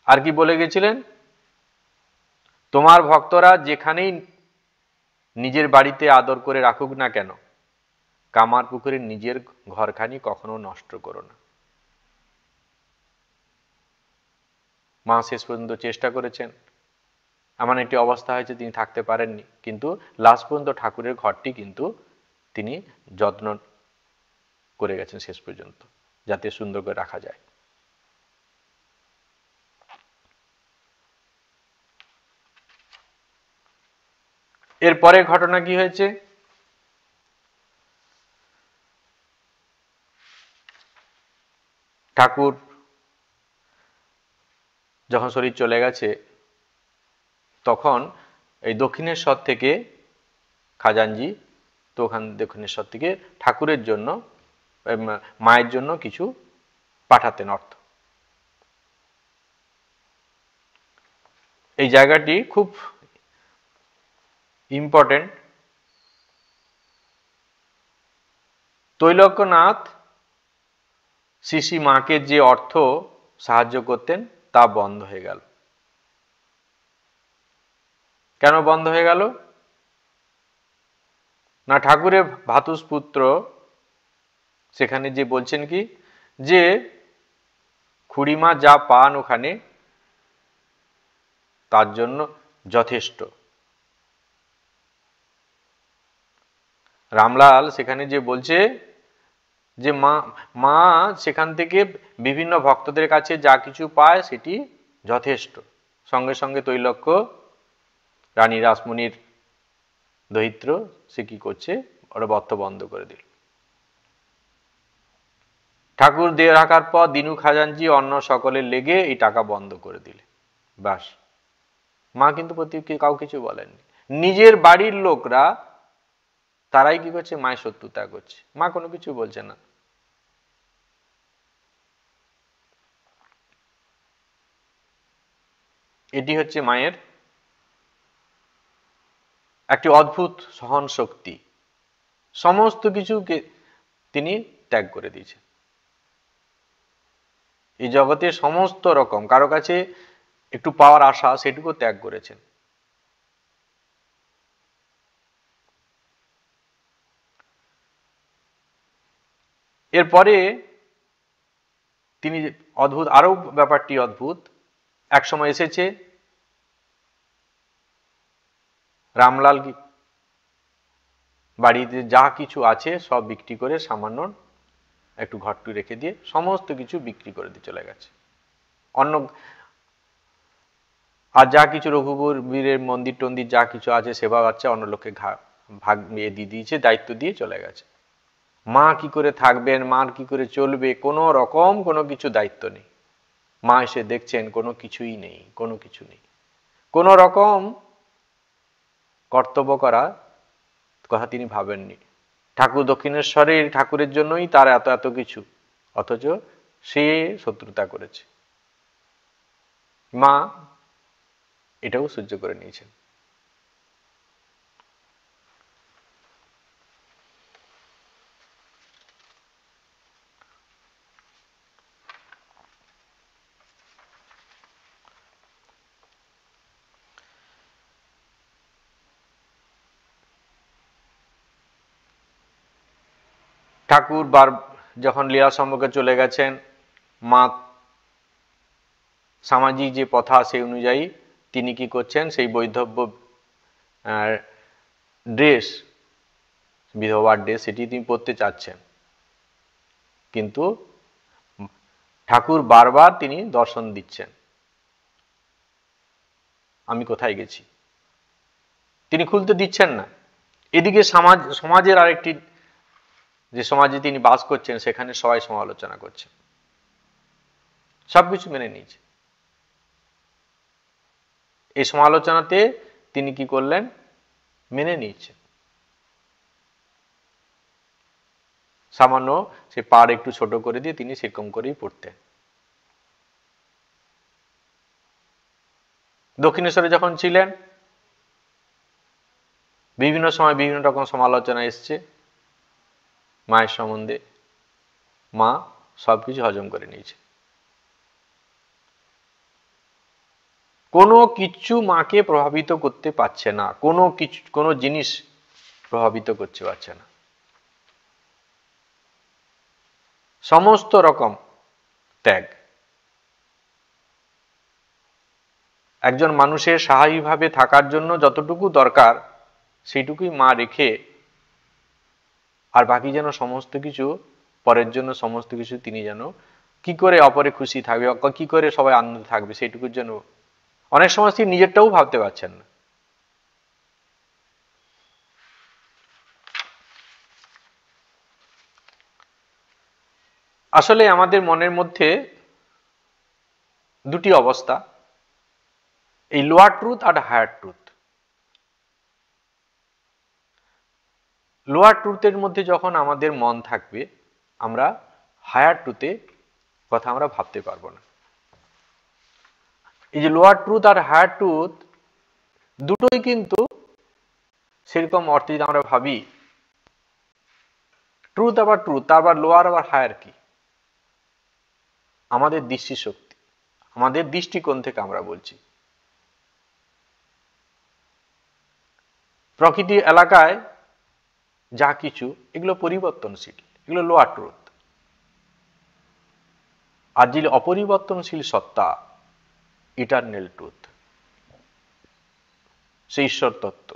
আর কি বলে গেছিলেন? তোমার ভক্তরা যেখানেই নিজের বাড়িতে আদর করে রাখুক না কেন, কামার পুকুরে নিজের ঘরখানি কখনো নষ্ট করো না। মা শেষ পর্যন্ত চেষ্টা করেছেন, এমন একটি অবস্থা হয়েছে তিনি থাকতে পারেননি, কিন্তু লাস্ট পর্যন্ত ঠাকুরের ঘরটি কিন্তু তিনি যত্ন করে গেছেন শেষ পর্যন্ত, যাতে সুন্দর করে রাখা যায়। এরপরে ঘটনা কি হয়েছে? ঠাকুর যখন শরীর চলে গেছে তখন এই দক্ষিণেশ্বর থেকে খাজানজি, তো ওখান দক্ষিণেশ্বর থেকে ঠাকুরের জন্য, মায়ের জন্য কিছু পাঠাতেন অর্থ। এই জায়গাটি খুব ইম্পর্টেন্ট। তৈলক্যনাথ শ্রী মাকে যে অর্থ সাহায্য করতেন তা বন্ধ হয়ে গেল। কেন বন্ধ হয়ে গেল? না, ঠাকুরের ভাতুষপুত্র সেখানে যে বলছেন কি, যে খুড়িমা যা পান ওখানে তার জন্য যথেষ্ট। রামলাল সেখানে যে বলছে যে মা সেখান থেকে বিভিন্ন ভক্তদের কাছে যা কিছু পায় সেটি যথেষ্ট। সঙ্গে সঙ্গে তৈলক্য রানী রাসমণির দরিদ্র সে কি করছে, ওরা বর্ত বন্ধ করে দিল। ঠাকুর দিয়ে রাখার পর দিনু খাজানজি অন্য সকলের লেগে এই টাকা বন্ধ করে দিলে। বাস, মা কিন্তু কাউ কিছু বলেননি। নিজের বাড়ির লোকরা তারাই কি করছে, মায়ের শত্রুতা করছে, মা কোনো কিছু বলছে না। এটি হচ্ছে মায়ের একটি অদ্ভুত সহন শক্তি। সমস্ত কিছুকে তিনি ত্যাগ করে দিয়েছেন। এই জগতে সমস্ত রকম কারো কাছে একটু পাওয়ার আশা সেটুকু ত্যাগ করেছেন। এরপরে তিনি অদ্ভুত, আরো ব্যাপারটি অদ্ভুত। এক সময় এসেছে রামলাল বাড়িতে যা কিছু আছে সব বিক্রি করে সামান্য একটু ঘরটু রেখে দিয়ে সমস্ত কিছু বিক্রি করে দিয়ে চলে গেছে। অন্য আর যা কিছু রঘুবীরের মন্দির টন্দির যা কিছু আছে সেবা বাচ্চা অন্য লোককে ভাগ দিয়ে দিয়েছে, দায়িত্ব দিয়ে চলে গেছে। মা কি করে থাকবেন, মার কি করে চলবে, কোনো রকম কোনো কিছু দায়িত্ব নেই। মা এসে দেখছেন কোনো কিছুই নেই, কোনো কিছু নেই, কোনো রকম কর্তব্য করা কথা তিনি ভাবেননি। ঠাকুর দক্ষিণেশ্বরের ঠাকুরের জন্যই তার এত এত কিছু, অথচ সে শত্রুতা করেছে। মা এটাও সহ্য করে নিয়েছেন। ঠাকুর যখন লীলা সম্পর্কে চলে গেছেন, মা সামাজিক যে প্রথা সেই অনুযায়ী তিনি কি করছেন, সেই বৈধব্য ড্রেস, বিধবার ড্রেস, সেটি তিনি পরতে চাচ্ছেন। কিন্তু ঠাকুর বারবার তিনি দর্শন দিচ্ছেন, আমি কোথায় গেছি, তিনি খুলতে দিচ্ছেন না। এদিকে সমাজের আরেকটি, যে সমাজে তিনি বাস করছেন সেখানে সবাই সমালোচনা করছে, সবকিছু মেনে নিয়েছে। এই সমালোচনাতে তিনি কি করলেন, মেনে নিয়েছেন। সামান্য সে পাড় একটু ছোট করে দিয়ে তিনি সেরকম করেই পড়তেন। দক্ষিণেশ্বরে যখন ছিলেন বিভিন্ন সময় বিভিন্ন রকম সমালোচনা এসছে মায়ের সম্বন্ধে, মা সবকিছু হজম করে নিয়েছে। কোনো কিছু মাকে প্রভাবিত করতে পারছে না, কোনো জিনিস প্রভাবিত করতে পারছে না। সমস্ত রকম ত্যাগ। একজন মানুষের স্বাভাবিকভাবে থাকার জন্য যতটুকু দরকার সেইটুকুই মা রেখে, আর বাকি যেন সমস্ত কিছু পরের জন্য, সমস্ত কিছু তিনি যেন কি করে অপরে খুশি থাকবে, কি করে সবাই আনন্দ থাকবে সেইটুকুর জন্য অনেক সময় তিনি নিজেরটাও ভাবতে পারছেন না। আসলে আমাদের মনের মধ্যে দুটি অবস্থা, এই লোয়ার ট্রুথ আর হায়ার ট্রুথ। লোয়ার ট্রুথের মধ্যে যখন আমাদের মন থাকবে, আমরা হায়ার ট্রুথে কথা আমরা ভাবতে পারবো না। এই যে লোয়ার ট্রুথ আর হায়ার ট্রুথ দুটোই কিন্তু সেরকম অর্থে যদি আমরা ভাবি, ট্রুথ আবার ট্রুথ, আবার লোয়ার আবার হায়ার কি, আমাদের দৃষ্টিশক্তি, আমাদের দৃষ্টিকোণ থেকে আমরা বলছি। প্রকৃতি এলাকায় যা কিছু এগুলো পরিবর্তনশীল, এগুলো লোয়ার ট্রুথ। আর যে অপরিবর্তনশীল সত্তা, ইটারনাল ট্রুথ, সেই ঈশ্বর তত্ত্ব।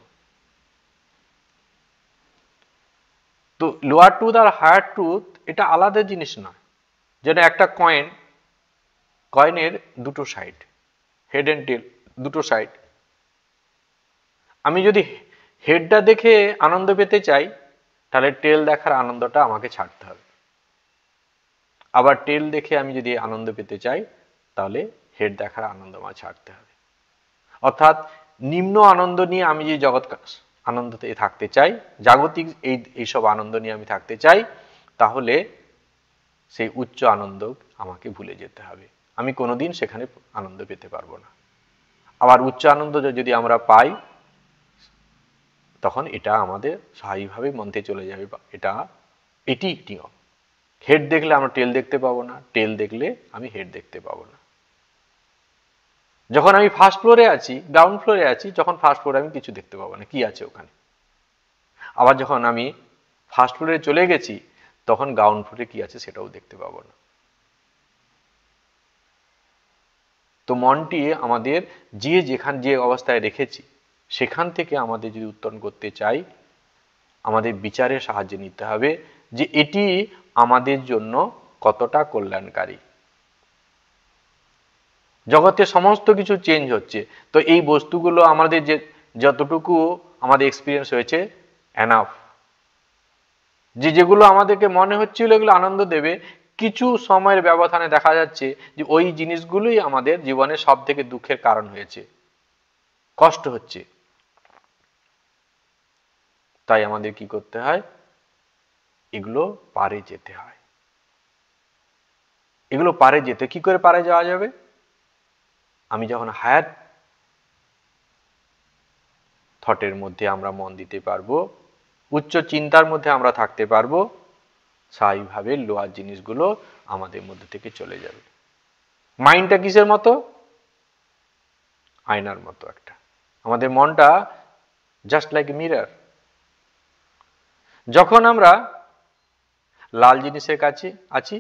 তো লোয়ার ট্রুথ আর হায়ার ট্রুথ এটা আলাদা জিনিস নয়। যেন একটা কয়েনের দুটো সাইড, হেড এন্ড টেল, দুটো সাইড। আমি যদি হেডটা দেখে আনন্দ পেতে চাই, তাহলে টেল দেখার আনন্দটা আমাকে ছাড়তে হবে। আবার টেল দেখে আমি যদি আনন্দ পেতে চাই, তাহলে হেড দেখার আনন্দ আমাকে ছাড়তে হবে। অর্থাৎ নিম্ন আনন্দ নিয়ে আমি যে জগৎ আনন্দতে থাকতে চাই, জাগতিক এইসব আনন্দ নিয়ে আমি থাকতে চাই, তাহলে সেই উচ্চ আনন্দ আমাকে ভুলে যেতে হবে। আমি কোনোদিন সেখানে আনন্দ পেতে পারবো না। আবার উচ্চ আনন্দ যদি আমরা পাই, তখন এটা আমাদের স্বাভাবিকভাবে মন থেকে চলে যাবে। এটি নিয়ম। হেড দেখলে আমরা টেল দেখতে পাবো না, টেল দেখলে আমি হেড দেখতে পাবো না। যখন আমি ফার্স্ট ফ্লোরে আছি, গ্রাউন্ড ফ্লোরে আছি, যখন ফার্স্ট ফ্লোরে আমি কিছু দেখতে পাবো না, কি আছে ওখানে। আবার যখন আমি ফার্স্ট ফ্লোরে চলে গেছি, তখন গ্রাউন্ড ফ্লোরে কি আছে সেটাও দেখতে পাবো না। তো মনটি আমাদের যে অবস্থায় রেখেছি, সেখান থেকে আমাদের যদি উত্তরণ করতে চাই, আমাদের বিচারের সাহায্য নিতে হবে যে এটি আমাদের জন্য কতটা কল্যাণকারী। জগতে সমস্ত কিছু চেঞ্জ হচ্ছে। তো এই বস্তুগুলো আমাদের যে যতটুকু আমাদের এক্সপিরিয়েন্স হয়েছে এনাফ। যেগুলো আমাদেরকে মনে হচ্ছিল এগুলো আনন্দ দেবে, কিছু সময়ের ব্যবধানে দেখা যাচ্ছে যে ওই জিনিসগুলোই আমাদের জীবনের সব থেকে দুঃখের কারণ হয়েছে, কষ্ট হচ্ছে। তাই আমাদের কি করতে হয়, এগুলো পারে যেতে হয়। এগুলো পারে যেতে, কি করে পারে যাওয়া যাবে? আমি যখন হায়ার থটের মধ্যে আমরা মন দিতে পারবো, উচ্চ চিন্তার মধ্যে আমরা থাকতে পারবো, স্বাভাবিকভাবে লোয়ার জিনিসগুলো আমাদের মধ্যে থেকে চলে যাবে। মাইন্ডটা কিসের মতো? আয়নার মতো একটা। আমাদের মনটা জাস্ট লাইক মিরর। যখন আমরা লাল জিনিসের কাছে আছি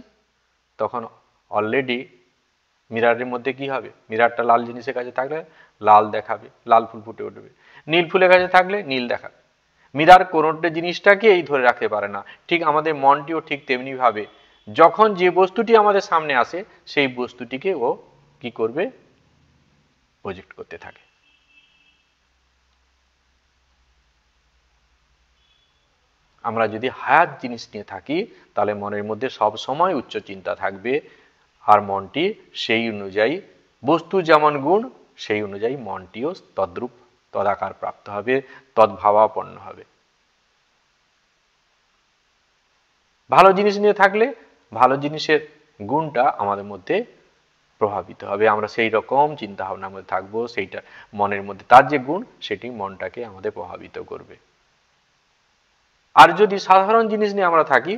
তখন অলরেডি মিরারের মধ্যে কি হবে, মিরারটা লাল জিনিসের কাছে থাকলে লাল দেখাবে, লাল ফুল ফুটে উঠবে। নীল ফুলের কাছে থাকলে নীল দেখাবে। মিরার কোনোটা জিনিসটাকেই ধরে রাখতে পারে না। ঠিক আমাদের মনটিও ঠিক তেমনি ভাবে, যখন যে বস্তুটি আমাদের সামনে আসে সেই বস্তুটিকে ও কি করবে, প্রজেক্ট করতে থাকে। আমরা যদি হায়াত জিনিস নিয়ে থাকি তাহলে মনের মধ্যে সব সময় উচ্চ চিন্তা থাকবে, আর মনটি সেই অনুযায়ী, বস্তু যেমন গুণ সেই অনুযায়ী মনটিও তদ্রূপ তদাকার প্রাপ্ত হবে, তদ্ভাবাপন্ন হবে। ভালো জিনিস নিয়ে থাকলে ভালো জিনিসের গুণটা আমাদের মধ্যে প্রভাবিত হবে, আমরা সেই রকম চিন্তা ভাবনার মধ্যে থাকবো, সেইটা মনের মধ্যে তার যে গুণ সেটি মনটাকে আমাদের প্রভাবিত করবে। আর যদি সাধারণ জিনিস নিয়ে আমরা থাকি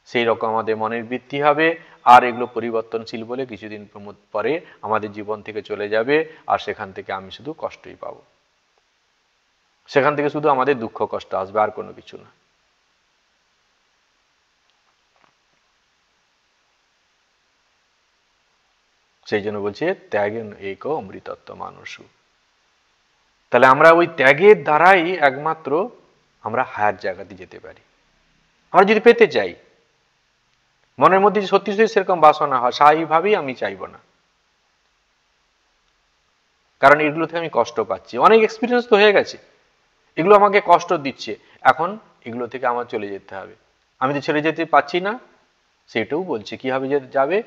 সেই রকম আমাদের মনের বৃদ্ধি হবে, আর এগুলো পরিবর্তনশীল বলে কিছুদিন পরে আমাদের জীবন থেকে চলে যাবে, আর সেখান থেকে আমি শুধু কষ্টই পাবো, সেখান থেকে শুধু আমাদের দুঃখ কষ্ট আসবে, আর কোনো কিছু না। সেই জন্য বলছে ত্যাগেন এক অমৃতত্ব মানুষু। তাহলে আমরা ওই ত্যাগের দ্বারাই একমাত্র আমরা হায়ার জায়গাতে যেতে পারি। আমরা যদি পেতে চাই, মনের মধ্যে সত্যি সত্যি সেরকম বাসনা হয়, স্বাভাবিকভাবেই আমি চাইব না, কারণ এগুলো থেকে আমি কষ্ট পাচ্ছি, অনেক এক্সপিরিয়েন্স তো হয়ে গেছে, এগুলো আমাকে কষ্ট দিচ্ছে, এখন এগুলো থেকে আমার চলে যেতে হবে। আমি তো ছেড়ে যেতে পারছি না, সেটাও বলছে কিভাবে যাবে,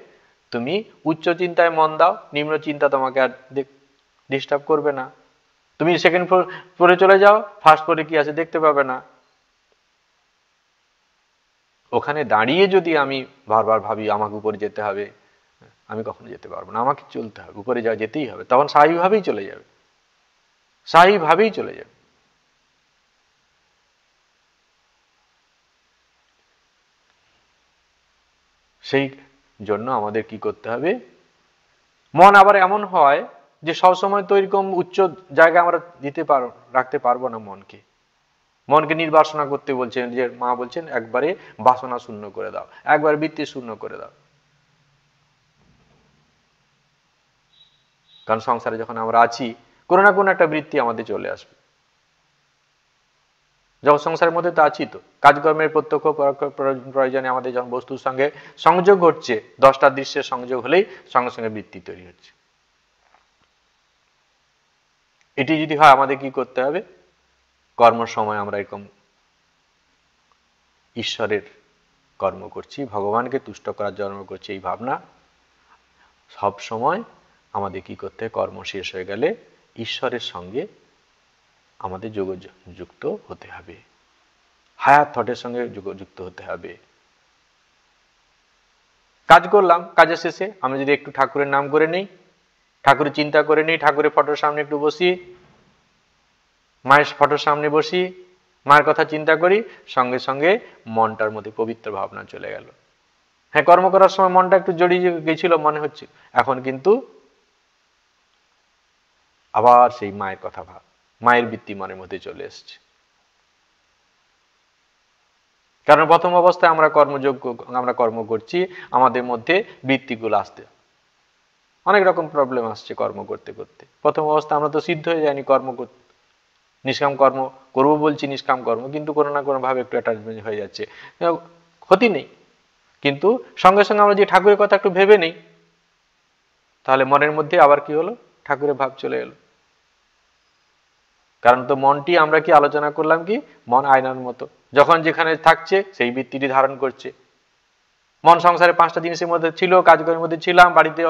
তুমি উচ্চ চিন্তায় মন দাও, নিম্ন চিন্তা তোমাকে আর ডিস্টার্ব করবে না। তুমি সেকেন্ড ফ্লোরে চলে যাও, ফার্স্ট ফ্লোরে কি আছে দেখতে পাবে না। ওখানে দাঁড়িয়ে যদি আমি বারবার ভাবি আমাকে উপরে যেতে হবে, আমি কখনো যেতে পারবো না, আমাকে চলতে হবে, উপরে যেতেই হবে, তখন স্বাভাবিকভাবেই চলে যাবে, স্বাভাবিকভাবেই চলে যাবে। সেই জন্য আমাদের কি করতে হবে, মন আবার এমন হয় যে সবসময় তো এরকম উচ্চ জায়গায় আমরা রাখতে পারবো না মনকে। মনকে নির্বাসনা করতে বলছেন, যে মা বলছেন একবারে বাসনা শূন্য করে দাও, একবার বৃত্তি শূন্য করে দাও। কারণ সংসারে যখন আমরা আছি কোনো না কোনো একটা বৃত্তি আমাদের চলে আসবে। যখন সংসারের মধ্যে তো আছি, তো কাজকর্মের প্রত্যক্ষ প্রয়োজনে আমাদের যখন বস্তুর সঙ্গে সংযোগ ঘটছে, 10টা দৃশ্যের সংযোগ হলেই সঙ্গে সঙ্গে বৃত্তি তৈরি হচ্ছে। এটি যদি হয় আমাদের কি করতে হবে, কর্মের সময় আমরা এরকম ঈশ্বরের কর্ম করছি, ভগবানকে তুষ্ট করার জন্ম করছি, এই ভাবনা সব সময় আমাদের কি করতে হবে, কর্ম শেষ হয়ে গেলে ঈশ্বরের সঙ্গে আমাদের যুক্ত হতে হবে, হায়ার থটের সঙ্গে যুক্ত হতে হবে। কাজ করলাম, কাজের শেষে আমরা যদি একটু ঠাকুরের নাম করে নেই, ঠাকুরের চিন্তা করে নিই, ঠাকুরের ফটোর সামনে একটু বসি, মায়ের ফটোর সামনে বসি, মায়ের কথা চিন্তা করি, সঙ্গে সঙ্গে মনটার মধ্যে পবিত্র ভাবনা চলে গেল। হ্যাঁ, কর্ম করার সময় মনটা একটু জড়িয়ে গেছিল মনে হচ্ছে, এখন কিন্তু আবার সেই মায়ের কথা ভাব, মায়ের বৃত্তি মনের মধ্যে চলে এসছে। কারণ প্রথম অবস্থায় আমরা কর্ম করছি, আমাদের মধ্যে বৃত্তিগুলো আসতে অনেক রকম প্রবলেম আসছে কর্ম করতে করতে। প্রথম অবস্থা আমরা তো সিদ্ধ হয়ে যায়নি কর্ম করতে, নিষ্কাম কর্ম করবো বলছি, নিষ্কাম কর্ম, কিন্তু কোনো না কোনো ভাবে একটু অ্যাটাচমেন্ট হয়ে যাচ্ছে, ক্ষতি নেই। কিন্তু সঙ্গে সঙ্গে আমরা যে ঠাকুরের কথা একটু ভেবে নেই, তাহলে মনের মধ্যে আবার কি হলো, ঠাকুরের ভাব চলে এলো। কারণ তো মনটি আমরা কি আলোচনা করলাম কি, মন আয়নার মতো, যখন যেখানে থাকছে সেই বৃত্তিটি ধারণ করছে। মন সংসারে 5টা জিনিসের মধ্যে ছিল, কাজকর্মের মধ্যে ছিলাম, বাড়িতে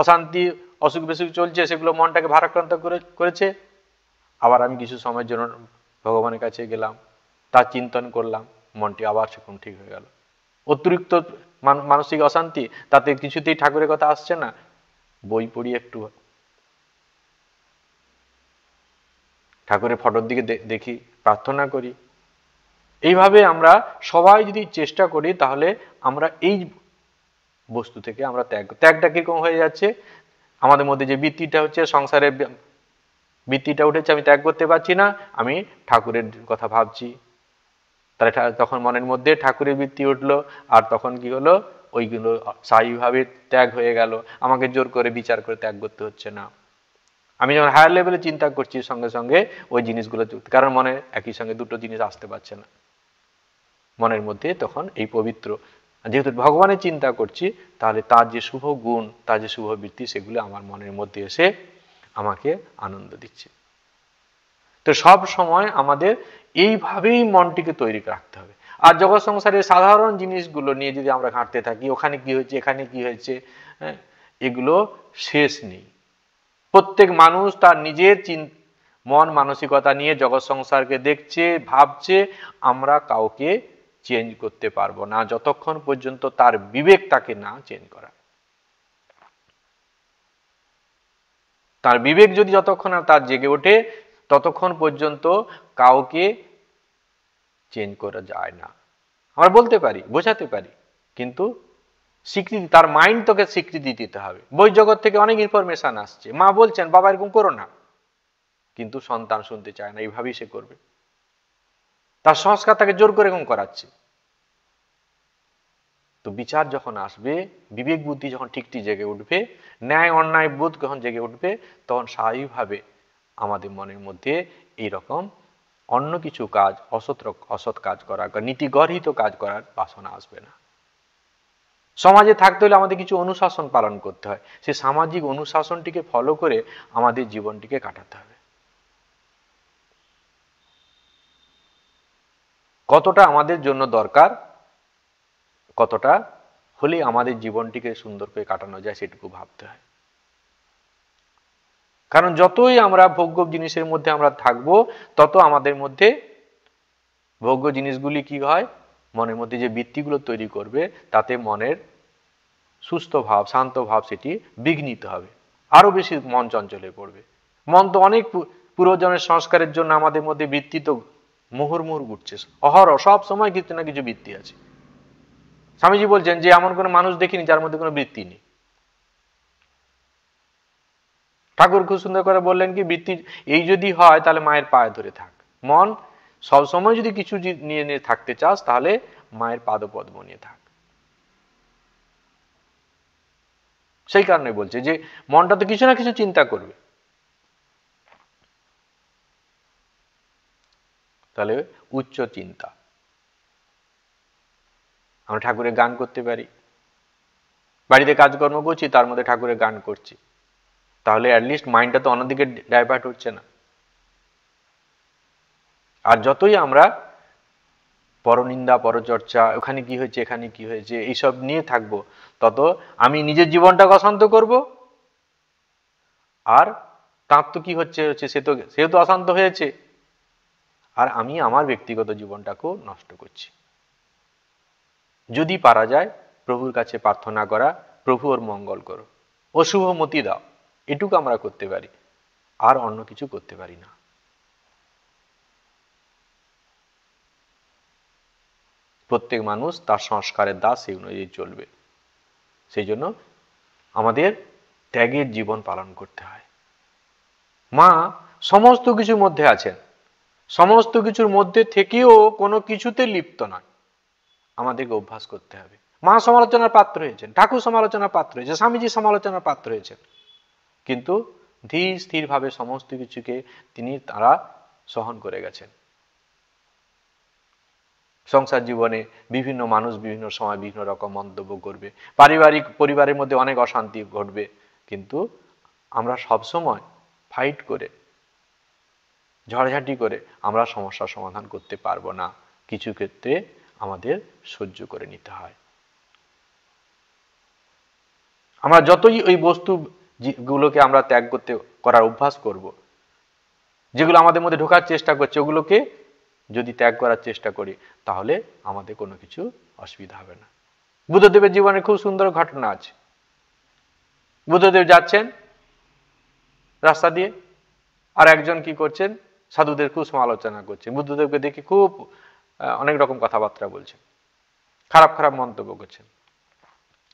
অশান্তি অসুখ বিসুখ চলছে, সেগুলো মনটাকে ভারাক্রান্ত করেছে। আবার আমি কিছু সময়ের জন্য ভগবানের কাছে গেলাম, তার চিন্তন করলাম, মনটি আবার সেরকম ঠিক হয়ে গেল। অতিরিক্ত মানসিক অশান্তি, তাতে কিছুতেই ঠাকুরের কথা আসছে না, বই পড়ি একটু, ঠাকুরের ফটোর দিকে দেখি, প্রার্থনা করি। এইভাবে আমরা সবাই যদি চেষ্টা করি, তাহলে আমরা এই বস্তু থেকে আমরা ত্যাগটা কিরকম হয়ে যাচ্ছে, আমাদের মধ্যে যে বৃত্তিটা হচ্ছে, সংসারের বৃত্তিটা উঠেছে, আমি ত্যাগ করতে পারছি না, আমি ঠাকুরের কথা ভাবছি, তাহলে তখন মনের মধ্যে ঠাকুরের বৃত্তি উঠলো, আর তখন কি হলো, ওইগুলো স্থায়ীভাবে ত্যাগ হয়ে গেল, আমাকে জোর করে বিচার করে ত্যাগ করতে হচ্ছে না। আমি যখন হায়ার লেভেলে চিন্তা করছি, সঙ্গে সঙ্গে ওই জিনিসগুলো, কারণ মনে একই সঙ্গে দুটো জিনিস আসতে পারছে না মনের মধ্যে, তখন এই পবিত্র, যেহেতু ভগবানের চিন্তা করছি, তাহলে তার যে শুভ গুণ, তার যে শুভ বৃত্তি, সেগুলো আমার মনের মধ্যে এসে আমাকে আনন্দ দিচ্ছে। তো সব সময় আমাদের এইভাবেই মনটিকে তৈরি রাখতে হবে। আর জগৎ সংসারের সাধারণ জিনিসগুলো নিয়ে যদি আমরা ঘাঁটতে থাকি, ওখানে কি হয়েছে, এখানে কি হয়েছে, হ্যাঁ, এগুলো শেষ নেই। প্রত্যেক মানুষ তার নিজের মন মানসিকতা নিয়ে জগৎ সংসারকে দেখছে, ভাবছে। আমরা কাউকে চেঞ্জ করতে পারবো না যতক্ষণ পর্যন্ত তার বিবেক তাকে না চেঞ্জ করা। তার বিবেক যদি যতক্ষণ না তার জেগে ওঠে, ততক্ষণ পর্যন্ত কাউকে চেঞ্জ করা যায় না। আমরা বলতে পারি, বোঝাতে পারি, কিন্তু স্বীকৃতি, তার মাইন্ড তোকে স্বীকৃতি দিতে হবে। বই জগৎ থেকে অনেক ইনফরমেশন আসছে, মা বলছেন বাবা এরকম করো না, কিন্তু সন্তান শুনতে চায় না, এইভাবেই সে করবে। তার সংস্কার তাকে জোর করে এরকম করাচ্ছে। তো বিচার যখন আসবে, বিবেক বুদ্ধি যখন ঠিকটি জেগে উঠবে, ন্যায় অন্যায় বোধ যখন জেগে উঠবে, তখন স্বাভাবিকভাবে আমাদের মনের মধ্যে এইরকম অন্য কিছু কাজ, অসৎ কাজ করার, নীতিগর্হিত কাজ করার বাসনা আসবে না। সমাজে থাকতে হলে আমাদের কিছু অনুশাসন পালন করতে হয়, সেই সামাজিক অনুশাসনটিকে ফলো করে আমাদের জীবনটিকে কাটাতে হবে। কতটা আমাদের জন্য দরকার, কতটা হলে আমাদের জীবনটিকে সুন্দর করে কাটানো যায়, সেটুকু ভাবতে হয়। কারণ যতই আমরা ভোগ্য জিনিসের মধ্যে আমরা থাকবো, তত আমাদের মধ্যে ভোগ্য জিনিসগুলি কি হয়, মনের মধ্যে যে বৃত্তিগুলো তৈরি করবে, তাতে মনের সুস্থ ভাব, শান্ত ভাব, সেটি বিঘ্নিত হবে, আরো বেশি মন চঞ্চল হয়ে পড়বে। মন তো অনেক পূর্বজন্মের সংস্কারের জন্য আমাদের মধ্যে বৃত্তি তো মুহুর্মুহুর ঘুরছে, অহরহ সব সময় কিছু না কিছু বৃত্তি আছে। স্বামীজি বলছেন যে এমন কোনো মানুষ দেখিনি যার মধ্যে কোনো বৃত্তি নেই। ঠাকুর খুব সুন্দর করে বললেন কি, বৃত্তি এই যদি হয় তাহলে মায়ের পায়ে ধরে থাক। মন সবসময় যদি কিছু নিয়ে নিয়ে থাকতে চাস, তাহলে মায়ের পাদপদ্ম নিয়ে থাক। সেই কারণে বলছে যে মনটা তো কিছু না কিছু চিন্তা করবে। তাহলে উচ্চ চিন্তা, আমরা ঠাকুরের গান করতে পারি, বাড়িতে কাজকর্ম করছি, তার মধ্যে ঠাকুরের গান করছি, তাহলে অ্যাটলিস্ট মাইন্ডটা তো অন্যদিকে ডাইভার্ট হচ্ছে না। আর যতই আমরা পরনিন্দা, পরচর্চা, ওখানে কি হয়েছে, এখানে কি হয়েছে, এইসব নিয়ে থাকবো, তত আমি নিজের জীবনটাকে অশান্ত করব, আর তার তো কি হচ্ছে, সে তো অশান্ত হয়েছে, আর আমি আমার ব্যক্তিগত জীবনটাকেও নষ্ট করছি। যদি পারা যায় প্রভুর কাছে প্রার্থনা করা, প্রভু ওর মঙ্গল করো, অশুভ মতি দাও, এটুকু আমরা করতে পারি, আর অন্য কিছু করতে পারি না। প্রত্যেক মানুষ তার সংস্কারের দাস, সেই অনুযায়ী চলবে। সেই জন্য আমাদের ত্যাগের জীবন পালন করতে হয়। মা সমস্ত কিছুর মধ্যে আছেন, সমস্ত কিছুর মধ্যে থেকেও কোনো কিছুতে লিপ্ত নয়, আমাদেরকে অভ্যাস করতে হবে। মা সমালোচনার পাত্র হয়েছেন, ঠাকুর সমালোচনার পাত্র হয়েছে, স্বামীজি সমালোচনার পাত্র হয়েছেন, কিন্তু ধীর স্থির ভাবে সমস্ত কিছুকে তারা সহন করে গেছেন। সংসার জীবনে বিভিন্ন মানুষ বিভিন্ন সময় বিভিন্ন রকম মন্তব্য করবে, পরিবারের মধ্যে অনেক অশান্তি ঘটবে, কিন্তু আমরা সবসময় ফাইট করে, ঝড়ঝাঁটি করে আমরা সমস্যার সমাধান করতে পারবো না। কিছু ক্ষেত্রে আমাদের সহ্য করে নিতে হয়। আমরা যতই ওই বস্তুগুলোকে আমরা ত্যাগ করার অভ্যাস করব, যেগুলো আমাদের মধ্যে ঢোকার চেষ্টা করছে, ওগুলোকে যদি ত্যাগ করার চেষ্টা করি, তাহলে আমাদের কোনো কিছু অসুবিধা হবে না। বুদ্ধদেবের জীবনে খুব সুন্দর ঘটনা আছে। বুদ্ধদেব যাচ্ছেন রাস্তা দিয়ে, আর একজন কি করছেন, সাধুদের খুব সমালোচনা করছেন। বুদ্ধদেবকে দেখে খুব অনেক রকম কথাবার্তা বলছেন, খারাপ খারাপ মন্তব্য করছেন।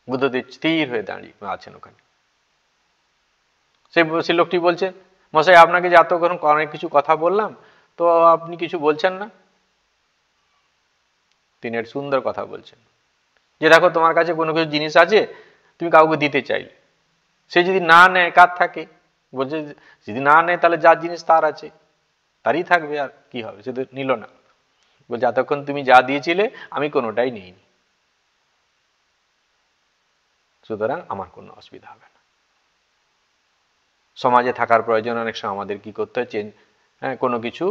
বুদ্ধদেব স্থির হয়ে দাঁড়িয়ে আছেন ওখানে। সেই লোকটি বলছেন, মশাই আপনাকে যে এতক্ষণ অনেক কিছু কথা বললাম, তো আপনি কিছু বলছেন না। তিনি এক সুন্দর কথা বলছেন, যে দেখো তোমার কাছে কোনো কিছু জিনিস আছে, তুমি কাউকে দিতে চাইলে, সে যদি না নেয়, কার থাকে? বলছে যদি না নেয় তাহলে যার জিনিস তার আছে, তারই থাকবে, আর কি হবে, সে তো নিল না। বলছে এতক্ষণ তুমি যা দিয়েছিলে আমি কোনোটাই নিইনি, সুতরাং আমার কোনো অসুবিধা হবে না। সমাজে থাকার প্রয়োজন অনেক সময় আমাদের কি করতে হয়, কোনো কিছু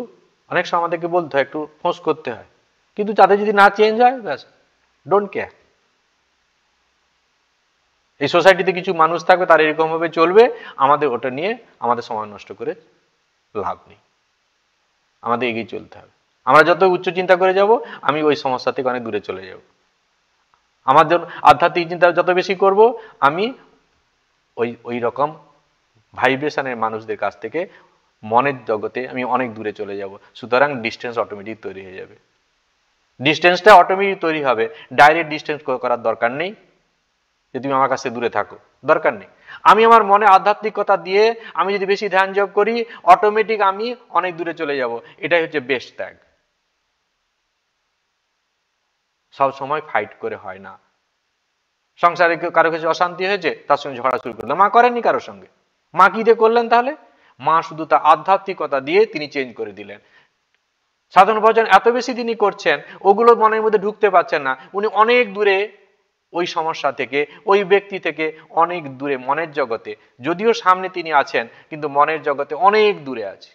অনেক সময় আমাদেরকে বলতে হয়, একটু ফোঁস করতে হয়, কিন্তু যাদের যদি না চেঞ্জ হয়, ব্যাস, ডোন্ট কেয়ার। এই সোসাইটিতে কিছু মানুষ থাকবে, তারা এরকম ভাবে চলবে, আমাদের ওটা নিয়ে আমাদের সময় নষ্ট করে লাভ নেই। আমাদের এগিয়ে চলতে হবে। আমরা যত উচ্চ চিন্তা করে যাব, আমি ওই সমস্যা থেকে অনেক দূরে চলে যাব। আমার জন্য আধ্যাত্মিক চিন্তা যত বেশি করব, আমি ওই রকম ভাইব্রেশনের মানুষদের কাছ থেকে মনের জগতে আমি অনেক দূরে চলে যাব। সুতরাং ডিস্টেন্স অটোমেটিক তৈরি হয়ে যাবে। ডিস্টেন্সটা অটোমেটিক তৈরি হবে, ডাইরেক্ট ডিস্টেন্স করার দরকার নেই যে তুমি আমার কাছে দূরে থাকো, দরকার নেই। আমি আমার মনে আধ্যাত্মিকতা দিয়ে আমি যদি বেশি ধ্যান জপ করি, অটোমেটিক আমি অনেক দূরে চলে যাব। এটাই হচ্ছে বেস্ট ত্যাগ। সব সময় ফাইট করে হয় না। সংসারে কারো কাছে অশান্তি হয়েছে, তার সঙ্গে ঝগড়া শুরু করলো, মা করেননি কারোর সঙ্গে। মা কি দিয়ে করলেন তাহলে? মা শুধু তার আধ্যাত্মিকতা দিয়ে তিনি চেঞ্জ করে দিলেন। সাধন ভজন এত বেশি তিনি করছেন, ওগুলো মনের মধ্যে ঢুকতে পারছেন না। উনি অনেক দূরে ওই সমস্যা থেকে, ওই ব্যক্তি থেকে অনেক দূরে মনের জগতে, যদিও সামনে তিনি আছেন, কিন্তু মনের জগতে অনেক দূরে আছে।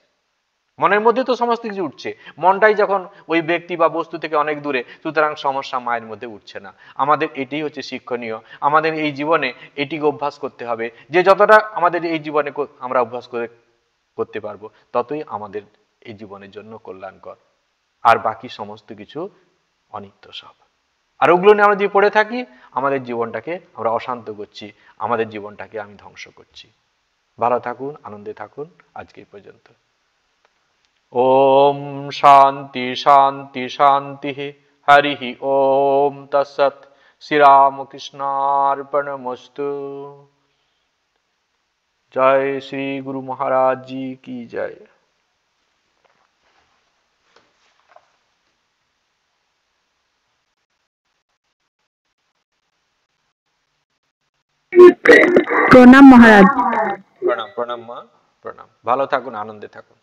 মনের মধ্যে তো সমস্ত কিছু উঠছে, মনটাই যখন ওই ব্যক্তি বা বস্তু থেকে অনেক দূরে, সুতরাং সমস্যা মায়ের মধ্যে উঠছে না। আমাদের এটাই হচ্ছে শিক্ষণীয়। আমাদের এই জীবনে এটিকে অভ্যাস করতে হবে, যে যতটা আমাদের এই জীবনে আমরা অভ্যাস করতে পারবো, ততই আমাদের এই জীবনের জন্য কল্যাণকর। আর বাকি সমস্ত কিছু অনিত্য সব। আর ওগুলো নিয়ে আমরা যদি পড়ে থাকি, আমাদের জীবনটাকে আমরা অশান্ত করছি, আমাদের জীবনটাকে আমি ধ্বংস করছি। ভালো থাকুন, আনন্দে থাকুন। আজকে এই পর্যন্ত। ওম শান্তি শান্তি শান্তি। হরি ওম তৎসৎ। শ্রীরামকৃষ্ণার্পণমস্তু। জয় শ্রী গুরু महाराज जी की जय। প্রণাম মহারাজ। প্রণাম প্রণাম মা, প্রণাম। ভালো থাকুন, আনন্দে থাকুন।